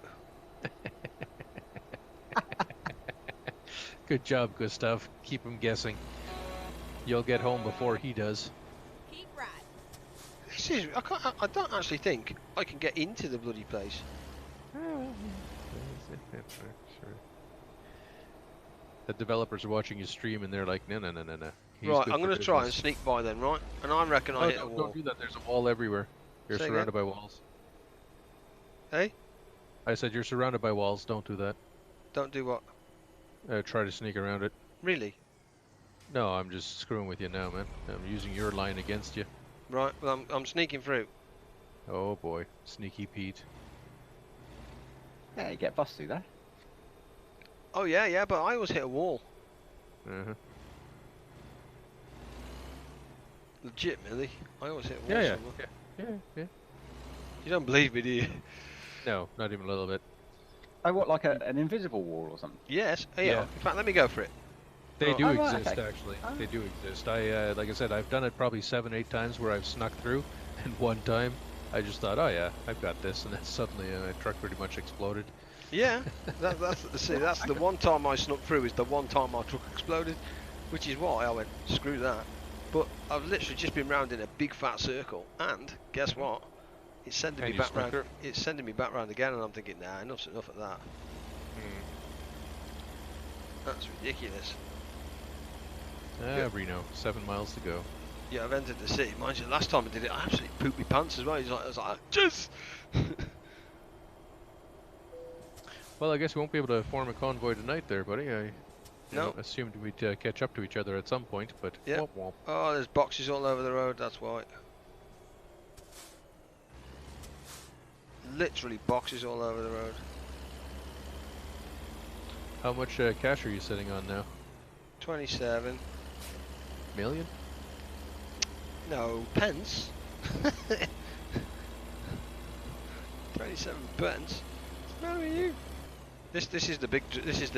Good job, Gustav. Keep him guessing. You'll get home before he does. Keep riding. This is. I don't actually think I can get into the bloody place. The developers are watching you stream and they're like, no, no, no, no, no. He's Right, good I'm for going to try and business." sneak by then, right? And I reckon I Oh, hit a don't wall. do that. There's a wall everywhere. You're Say surrounded again? by walls. Hey, I said you're surrounded by walls. Don't do that. don't do what? Try to sneak around it. Really? No, I'm just screwing with you now, man. I'm using your line against you. Right. Well, I'm sneaking through. Oh boy, sneaky Pete. Yeah, you get bust through there. Oh yeah, but I always hit a wall. Uh-huh. Legitimately, I always hit a wall. Yeah, yeah, somewhere. yeah. You don't believe me, do you? No, not even a little bit. Oh, what, like an invisible wall or something? Yes. Oh, yeah. Yeah. In fact, let me go for it. They Right. do Oh, right, exist, okay. actually. Oh. They do exist. Like I said, I've done it probably 7-8 times where I've snuck through, and one time I just thought, oh yeah, I've got this, and then suddenly my truck pretty much exploded. Yeah. That's the one time I snuck through. Is the one time my truck exploded, which is why I went screw that. But I've literally just been round in a big fat circle, and guess what? It's sending And me you back snuck round. through? It's sending me back round again, and I'm thinking, nah, enough's enough of that. That's ridiculous. Yeah. Reno, 7 miles to go. Yeah, I've entered the city. Mind you, last time I did it, I absolutely pooped my pants as well. I was like, just. Well, I guess we won't be able to form a convoy tonight there, buddy. I No. assumed we'd catch up to each other at some point, but Yeah. womp womp. Oh, there's boxes all over the road. That's why. Literally boxes all over the road. How much cash are you sitting on now? 27. Million? No, pence. 27 pence. What's the matter with you? This is the big this is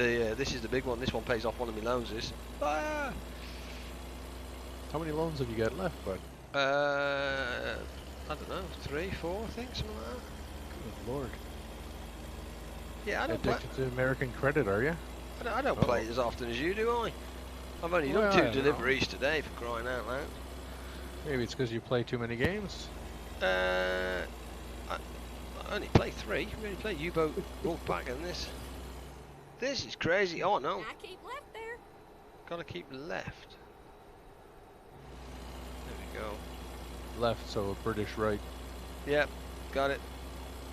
the big one. This one pays off one of my loans. This. Ah! How many loans have you got left, bud? I don't know, 3, 4, I think, something like that. Good lord. Yeah, I don't play. Addicted to American credit, are you? I don't play it as often as you do, I. I've only done Well, I 2 don't know. deliveries today, for crying out loud. Maybe it's because you play too many games. I only play 3. We only play U-Boat, Wolfpack, and this. This is crazy. Oh no, I keep left there. gotta keep left. go. Left, so British right. Yep, got it.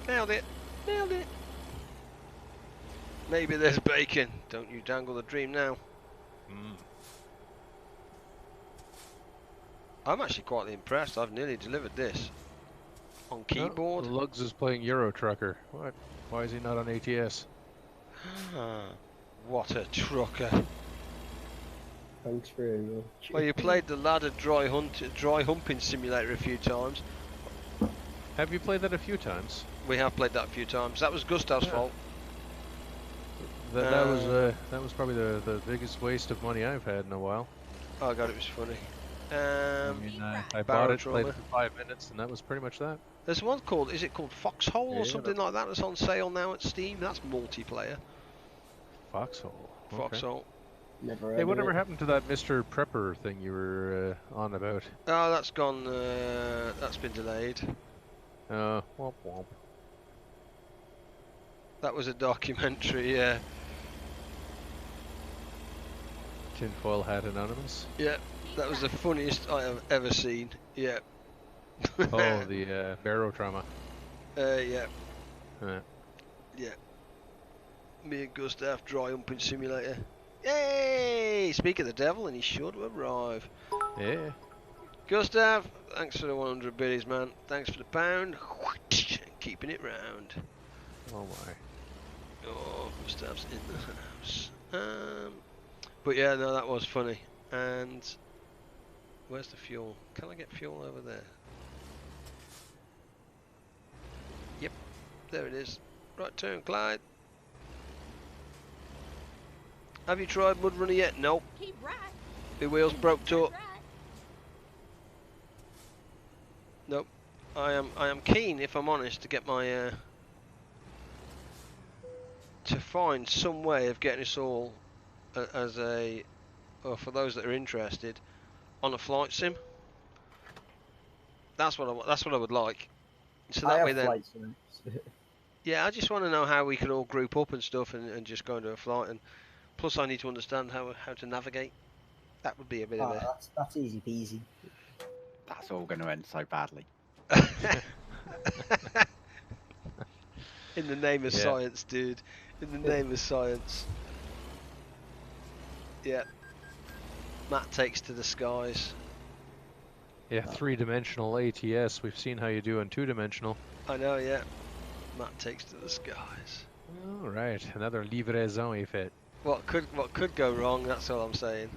Nailed it. Nailed it. Maybe there's bacon. Don't you dangle the dream now. Mm. I'm actually quite impressed. I've nearly delivered this. On keyboard. Oh, Lugs is playing Euro Trucker. What? Why is he not on ATS? What a trucker. Thanks very much. Well, you played the ladder dry humping simulator a few times. Have you played that a few times? We have played that a few times. That was Gustav's Yeah. fault. That was probably the biggest waste of money I've had in a while. Oh god, it was funny. I mean, I Barrel bought it, played trauma. it for 5 minutes, and that was pretty much that. There's one called, is it called Foxhole or Yeah, something like that? That's on sale now at Steam. That's multiplayer. Foxhole. Okay. Foxhole. Never heard Hey, of whatever it. happened to that Mr. Prepper thing you were on about? Oh, that's gone. That's been delayed. Womp womp. That was a documentary. Yeah. Tinfoil Hat Anonymous. Yeah. That was the funniest I have ever seen. Yeah. Oh, the barrow trauma. Yeah. Uh, Yeah. Me and Gustav dry humping simulator. Yay! Speak of the devil, and he's sure to arrive. yeah. Gustav, thanks for the 100 biddies, man. Thanks for the pound. Keeping it round. Oh my. Oh, Gustav's in the house. But yeah, no, that was funny. And where's the fuel? Can I get fuel over there? Yep, there it is. Right turn, Clyde. Have you tried Mud Runner yet? Nope. Keep right. The wheels broke Turn up. right. Nope. I am keen, if I'm honest, to get my to find some way of getting us all as a, or for those that are interested, on a flight sim. That's what I would like. So I that way have then, flight sims. yeah, I just want to know how we could all group up and stuff and just go into a flight. And plus, I need to understand how to navigate. That would be a bit of That's easy peasy. That's all going to end so badly. a. In the name of Yeah. science, dude. In the name of science. Yeah. Matt takes to the skies. Yeah, 3-dimensional ATS. We've seen how you do in 2-dimensional. I know, yeah. Matt takes to the skies. All right, another livraison effet. What could go wrong? That's all I'm saying.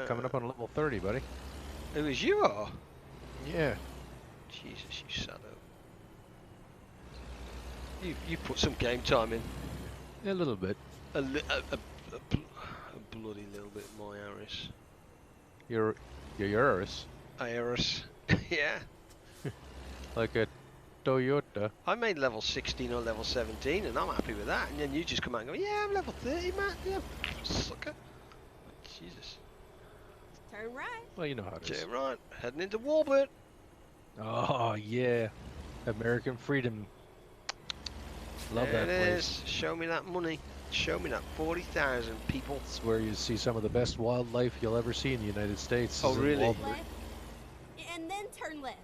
Coming up on level 30, buddy. Who is you are? Yeah. Jesus, you sado. You put some game time in. A little bit. A bloody little bit, my Iris. You're yours. Iris. Yeah. Like a Toyota. I made level 16 or level 17 and I'm happy with that. And then you just come out and go, yeah, I'm level 30, Matt. Yeah, sucker. Jesus. Turn right. Well, you know how it is. Turn right. Heading into Walbert. Oh, yeah. American freedom. Love There that it place. is. Show me that money. Show me that 40,000 people. It's where you see some of the best wildlife you'll ever see in the United States. Oh, is in really? Walbert. Left. And then turn left.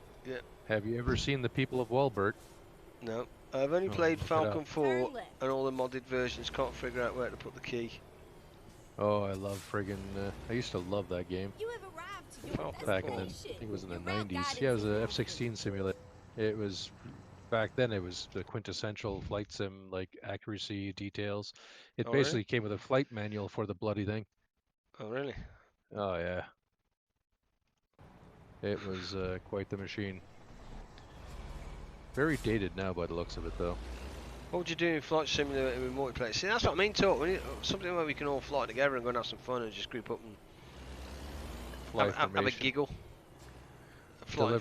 Have you ever seen the people of Walbert? No. I've only Oh, played look it Falcon up. 4 Turn left. and all the modded versions. Can't figure out where to put the key. Oh, I love friggin'. I used to love that game. You have arrived to your Falcon Back in the, I destination. think it was in the Your route 90s. guidance Yeah, it was is a now F-16 simulator. It was, back then it was the quintessential flight sim, like accuracy, details. It Oh, really? basically came with a flight manual for the bloody thing. Oh, really? Oh, yeah. It was quite the machine. Very dated now by the looks of it, though. What would you do in Flight Simulator with multiplayer? See, that's what I mean, talk. We need something where we can all fly together and go and have some fun and just group up and Fly have a formation. giggle. Fly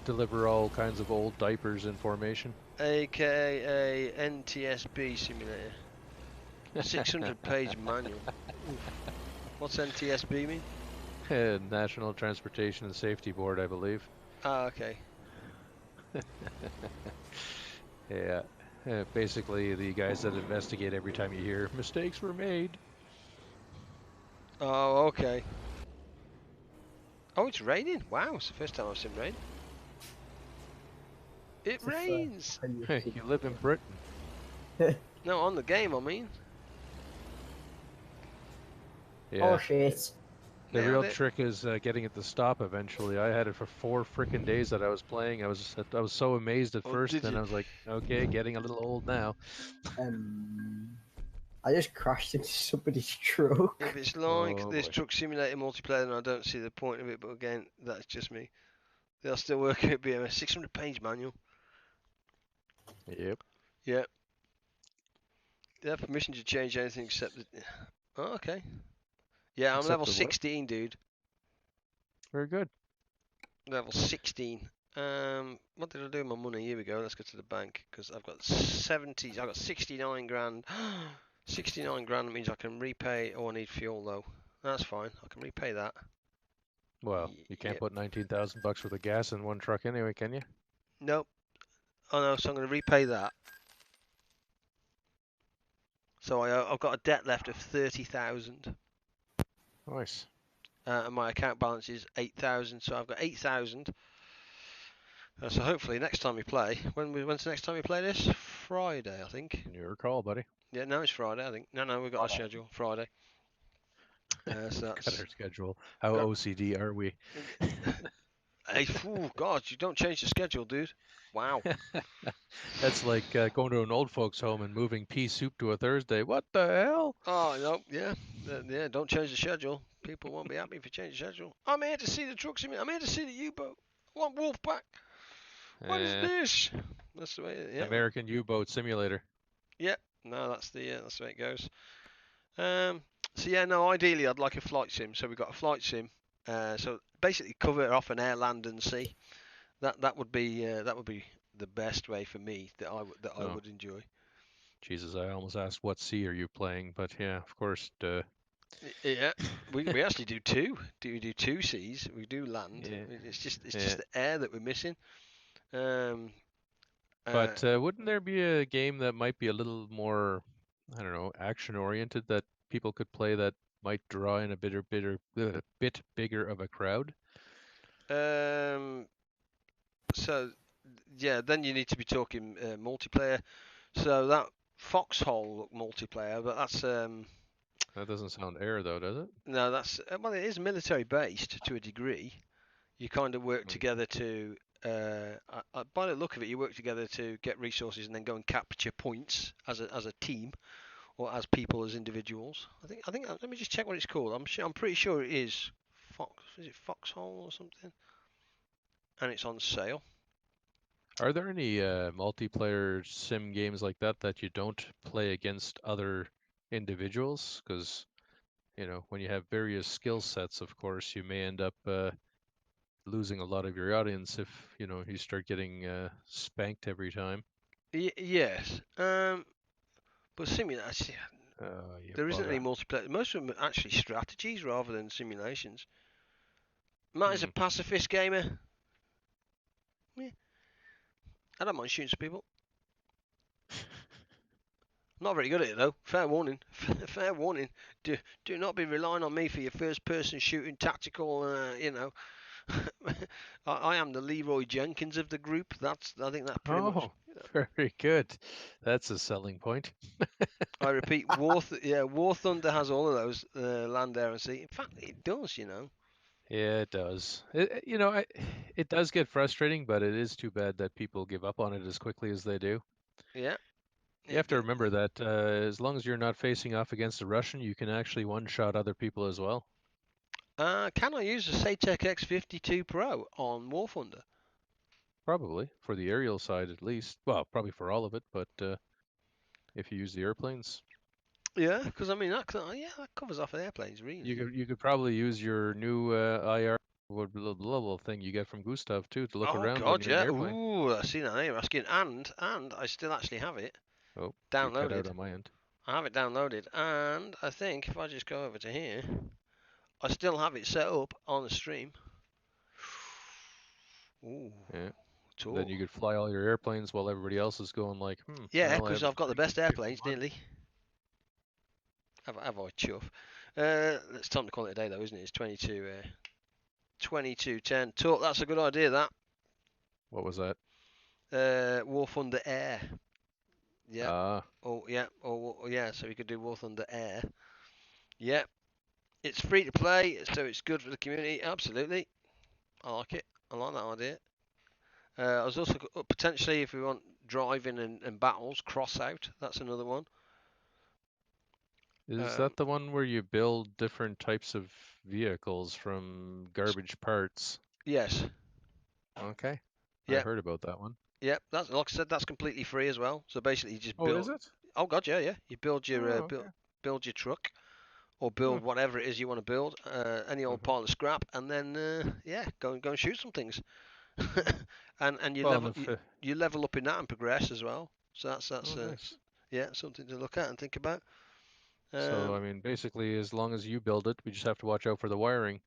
Deliver all kinds of old diapers in formation. AKA NTSB Simulator. 600-page manual. What's NTSB mean? National Transportation and Safety Board, I believe. Ah, okay. Yeah. Basically, the guys that investigate every time you hear mistakes were made. Oh, okay. Oh, it's raining. Wow, it's the first time I've seen rain. It It's the first rains. time you've Hey, seen you live in it. Britain. No, on the game, I mean. Yeah. Oh shit. The Nailed real it. trick is getting it to stop eventually. I had it for 4 frickin' days that I was playing. I was so amazed at Oh, first, did then you? I was like, okay, getting a little old now. Um, I just crashed into somebody's truck. If it's like Oh this boy. Truck Simulator multiplayer, then I don't see the point of it. But again, that's just me. They're still working at BMS. 600-page manual. Yep. Yeah. They have permission to change anything except the. Oh, okay. Yeah, I'm Except level the what? 16, dude. Very good. Level 16. What did I do with my money? Here we go. Let's go to the bank because I've got 70. I've got 69 grand. 69 grand means I can repay. Oh, I need fuel though. That's fine. I can repay that. Well, you can't Yep. put 19,000 bucks worth of gas in one truck anyway, can you? Nope. Oh no. So I'm going to repay that. So I've got a debt left of 30,000. Nice. And my account balance is 8,000. So I've got 8,000. So hopefully next time we play, when's the next time we play this? Friday, I think. Your call, buddy. Yeah, no, it's Friday, I think. No, we've got a schedule Friday. So Got that's our schedule. How got. OCD are we? Hey, God, you don't change the schedule, dude. Wow. That's like going to an old folks' home and moving pea soup to a Thursday. What the hell? Oh no, yeah, yeah. Don't change the schedule. People won't be happy if you change the schedule. I'm here to see the trucks. I'm here to see the U-boat. I want Wolfpack. What is Eh, this? That's the way. Yeah. American U-boat simulator. Yeah. No, that's the way it goes. So yeah, no. Ideally, I'd like a flight sim. So we've got a flight sim. So basically, cover off an air, land, and sea. That would be the best way for me that I Oh, would enjoy. Jesus, I almost asked what sea are you playing, but yeah, of course. Yeah, we actually do two. We do two seas. We do land. Yeah, It's just yeah. the air that we're missing. Um, uh, But wouldn't there be a game that might be a little more, I don't know, action-oriented that people could play that might draw in a bit bigger of a crowd? um, so yeah, then you need to be talking multiplayer. So that Foxhole multiplayer, but that's That doesn't sound air though, does it? no, that's well, it is military based to a degree. You kind of work Mm. together to, by the look of it, you work together to get resources and then go and capture points as a team or as people as individuals. I think. Let me just check what it's called. I'm pretty sure it is Fox. Is it Foxhole or something? And it's on sale. Are there any multiplayer sim games like that that you don't play against other individuals? Because, when you have various skill sets, of course, you may end up losing a lot of your audience if, you start getting spanked every time. Yes. But simulation, Oh, you there isn't any bugger. multiplayer. Most of them are actually strategies rather than simulations. Matt is a Hmm. pacifist gamer. Yeah, I don't mind shooting some people. I'm not very good at it though. Fair warning. Fair warning. Do not be relying on me for your first-person shooting tactical. I am the Leroy Jenkins of the group. I think that pretty much. Oh, very good. That's a selling point. I repeat, War Thunder has all of those land, air, and sea. In fact, it does. Yeah, it does. It does get frustrating, but it is too bad that people give up on it as quickly as they do. Yeah. You have to remember that as long as you're not facing off against a Russian, you can actually one-shot other people as well. Can I use the Satec X52 Pro on War Thunder? Probably for the aerial side at least. Well, probably for all of it, but if you use the airplanes, Yeah, because I mean that covers off of airplanes really. you could probably use your new IR little thing you get from Gustav too to look Oh around when God, you're in the yeah. airplane. Ooh, I see that now you're asking, and I still actually have it Oh, you cut out downloaded. on my end. I have it downloaded, and I think if I just go over to here, I still have it set up on the stream. Ooh, Yeah. Then talk. you could fly all your airplanes while everybody else is going like, Yeah, well, I because have I've got the pretty best good shooting airplanes one. nearly. Have I chuff? It's time to call it a day though, isn't it? It's 22. 2210. Talk. That's a good idea. That. What was that? War Thunder Air. Yeah. Ah, Oh yeah. Oh yeah. So we could do War Thunder Air. Yeah. It's free to play, so it's good for the community. Absolutely. I like it. I like that idea. I was also potentially, if we want driving and battles, cross out. That's another one. is that the one where you build different types of vehicles from garbage parts? Yes. Okay, I Yep. heard about that one. Yep. That's like I said. That's completely free as well. So basically, you just Oh, is build. it? Oh God, yeah, yeah. You build your Oh, okay. build your truck, or Huh. build whatever it is you want to build. Any old Uh-huh. pile of scrap, and then yeah, go and shoot some things. and you Well, and level if, you level up in that and progress as well. So oh, nice. yeah, something to look at and think about. So, I Um, mean, basically, as long as you build it, we just have to watch out for the wiring.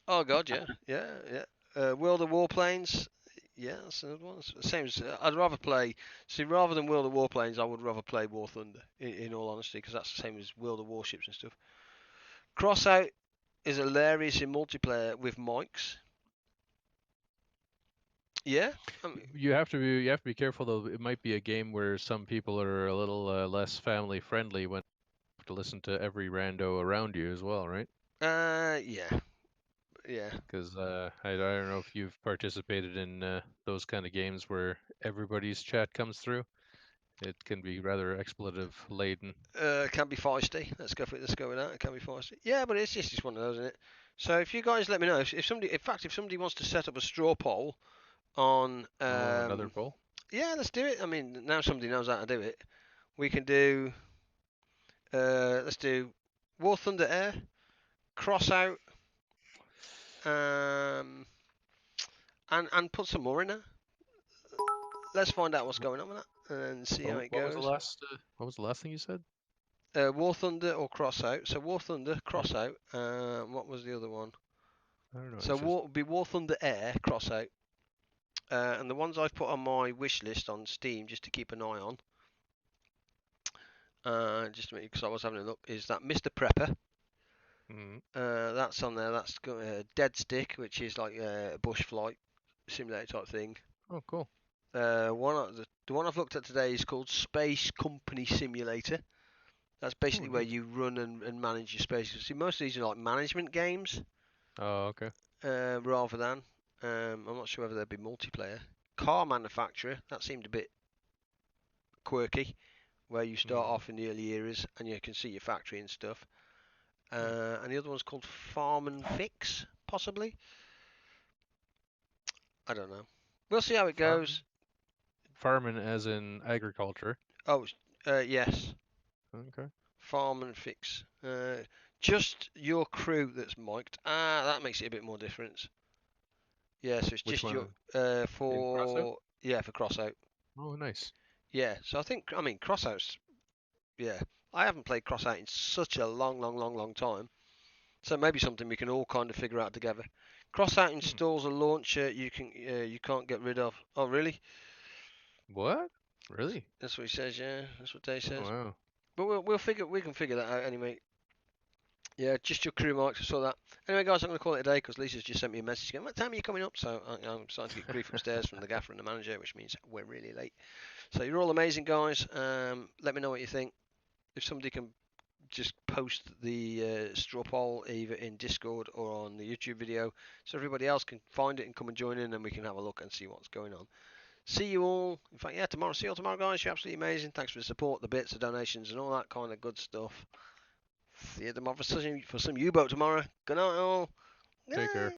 oh God, yeah, yeah, yeah. World of Warplanes, yeah, that's another one. Same as I'd rather play. See, rather than World of Warplanes, I would rather play War Thunder. In all honesty, because that's the same as World of Warships and stuff. Crossout is hilarious in multiplayer with mics. Yeah, I mean, You have to be careful though. It might be a game where some people are a little less family friendly when you have to listen to every rando around you as well, right? yeah, yeah. Because I don't know if you've participated in those kind of games where everybody's chat comes through. It can be rather expletive laden. Can be feisty. Let's go for it. Let's go with that. It can be feisty. Yeah, but it's just one of those, isn't it? So if you guys let me know if somebody, in fact, if somebody wants to set up a straw poll on, Oh, another poll? yeah, let's do it. I mean, now somebody knows how to do it. We can do, let's do War Thunder Air, cross out, um, and put some more in there. Let's find out what's going on with that and see how it What was the goes. last? What was the last thing you said? War Thunder or cross out. So War Thunder, cross out. What was the other one? I don't know. So It's just War, be War Thunder Air, cross out. And the ones I've put on my wish list on Steam just to keep an eye on, just because I was having a look, is that Mr. Prepper. mm, That's on there. That's got Dead Stick, which is like a bush flight simulator type thing. oh, cool. The one I've looked at today is called Space Company Simulator. That's basically where Neat. you run and manage your space. See, most of these are like management games, Oh, okay. rather than. I'm not sure whether they'd be multiplayer. Car manufacturer, that seemed a bit quirky, where you start Mm. off in the early eras and you can see your factory and stuff. And the other one's called Farm and Fix, possibly. I don't know. We'll see how it Farm, goes. farming as in agriculture. Oh, yes. Okay. Farm and Fix. Just your crew that's mic'd. Ah, that makes it a bit more difference. Yeah, so it's Which just your one? In Crossout? for crossout. Oh, nice. Yeah, so I mean crossouts. Yeah, I haven't played crossout in such a long time. So maybe something we can all kind of figure out together. Crossout installs a launcher you can't get rid of. Oh really? What? Really? That's what he says. Yeah, that's what Dave Oh, says. wow. But we can figure that out anyway. Yeah, just your crew marks. I saw that. Anyway, guys, I'm going to call it a day because Lisa's just sent me a message going, "What time are you coming up?" So I'm starting to get grief upstairs from the gaffer and the manager, which means we're really late. So you're all amazing, guys. Let me know what you think. If somebody can just post the straw poll either in Discord or on the YouTube video, so everybody else can find it and come and join in, and we can have a look and see what's going on. See you all. In fact, yeah, tomorrow. See you all tomorrow, guys. You're absolutely amazing. Thanks for the support, the bits, the donations, and all that kind of good stuff. See you tomorrow for some U-boat tomorrow. Good night, all. Take care.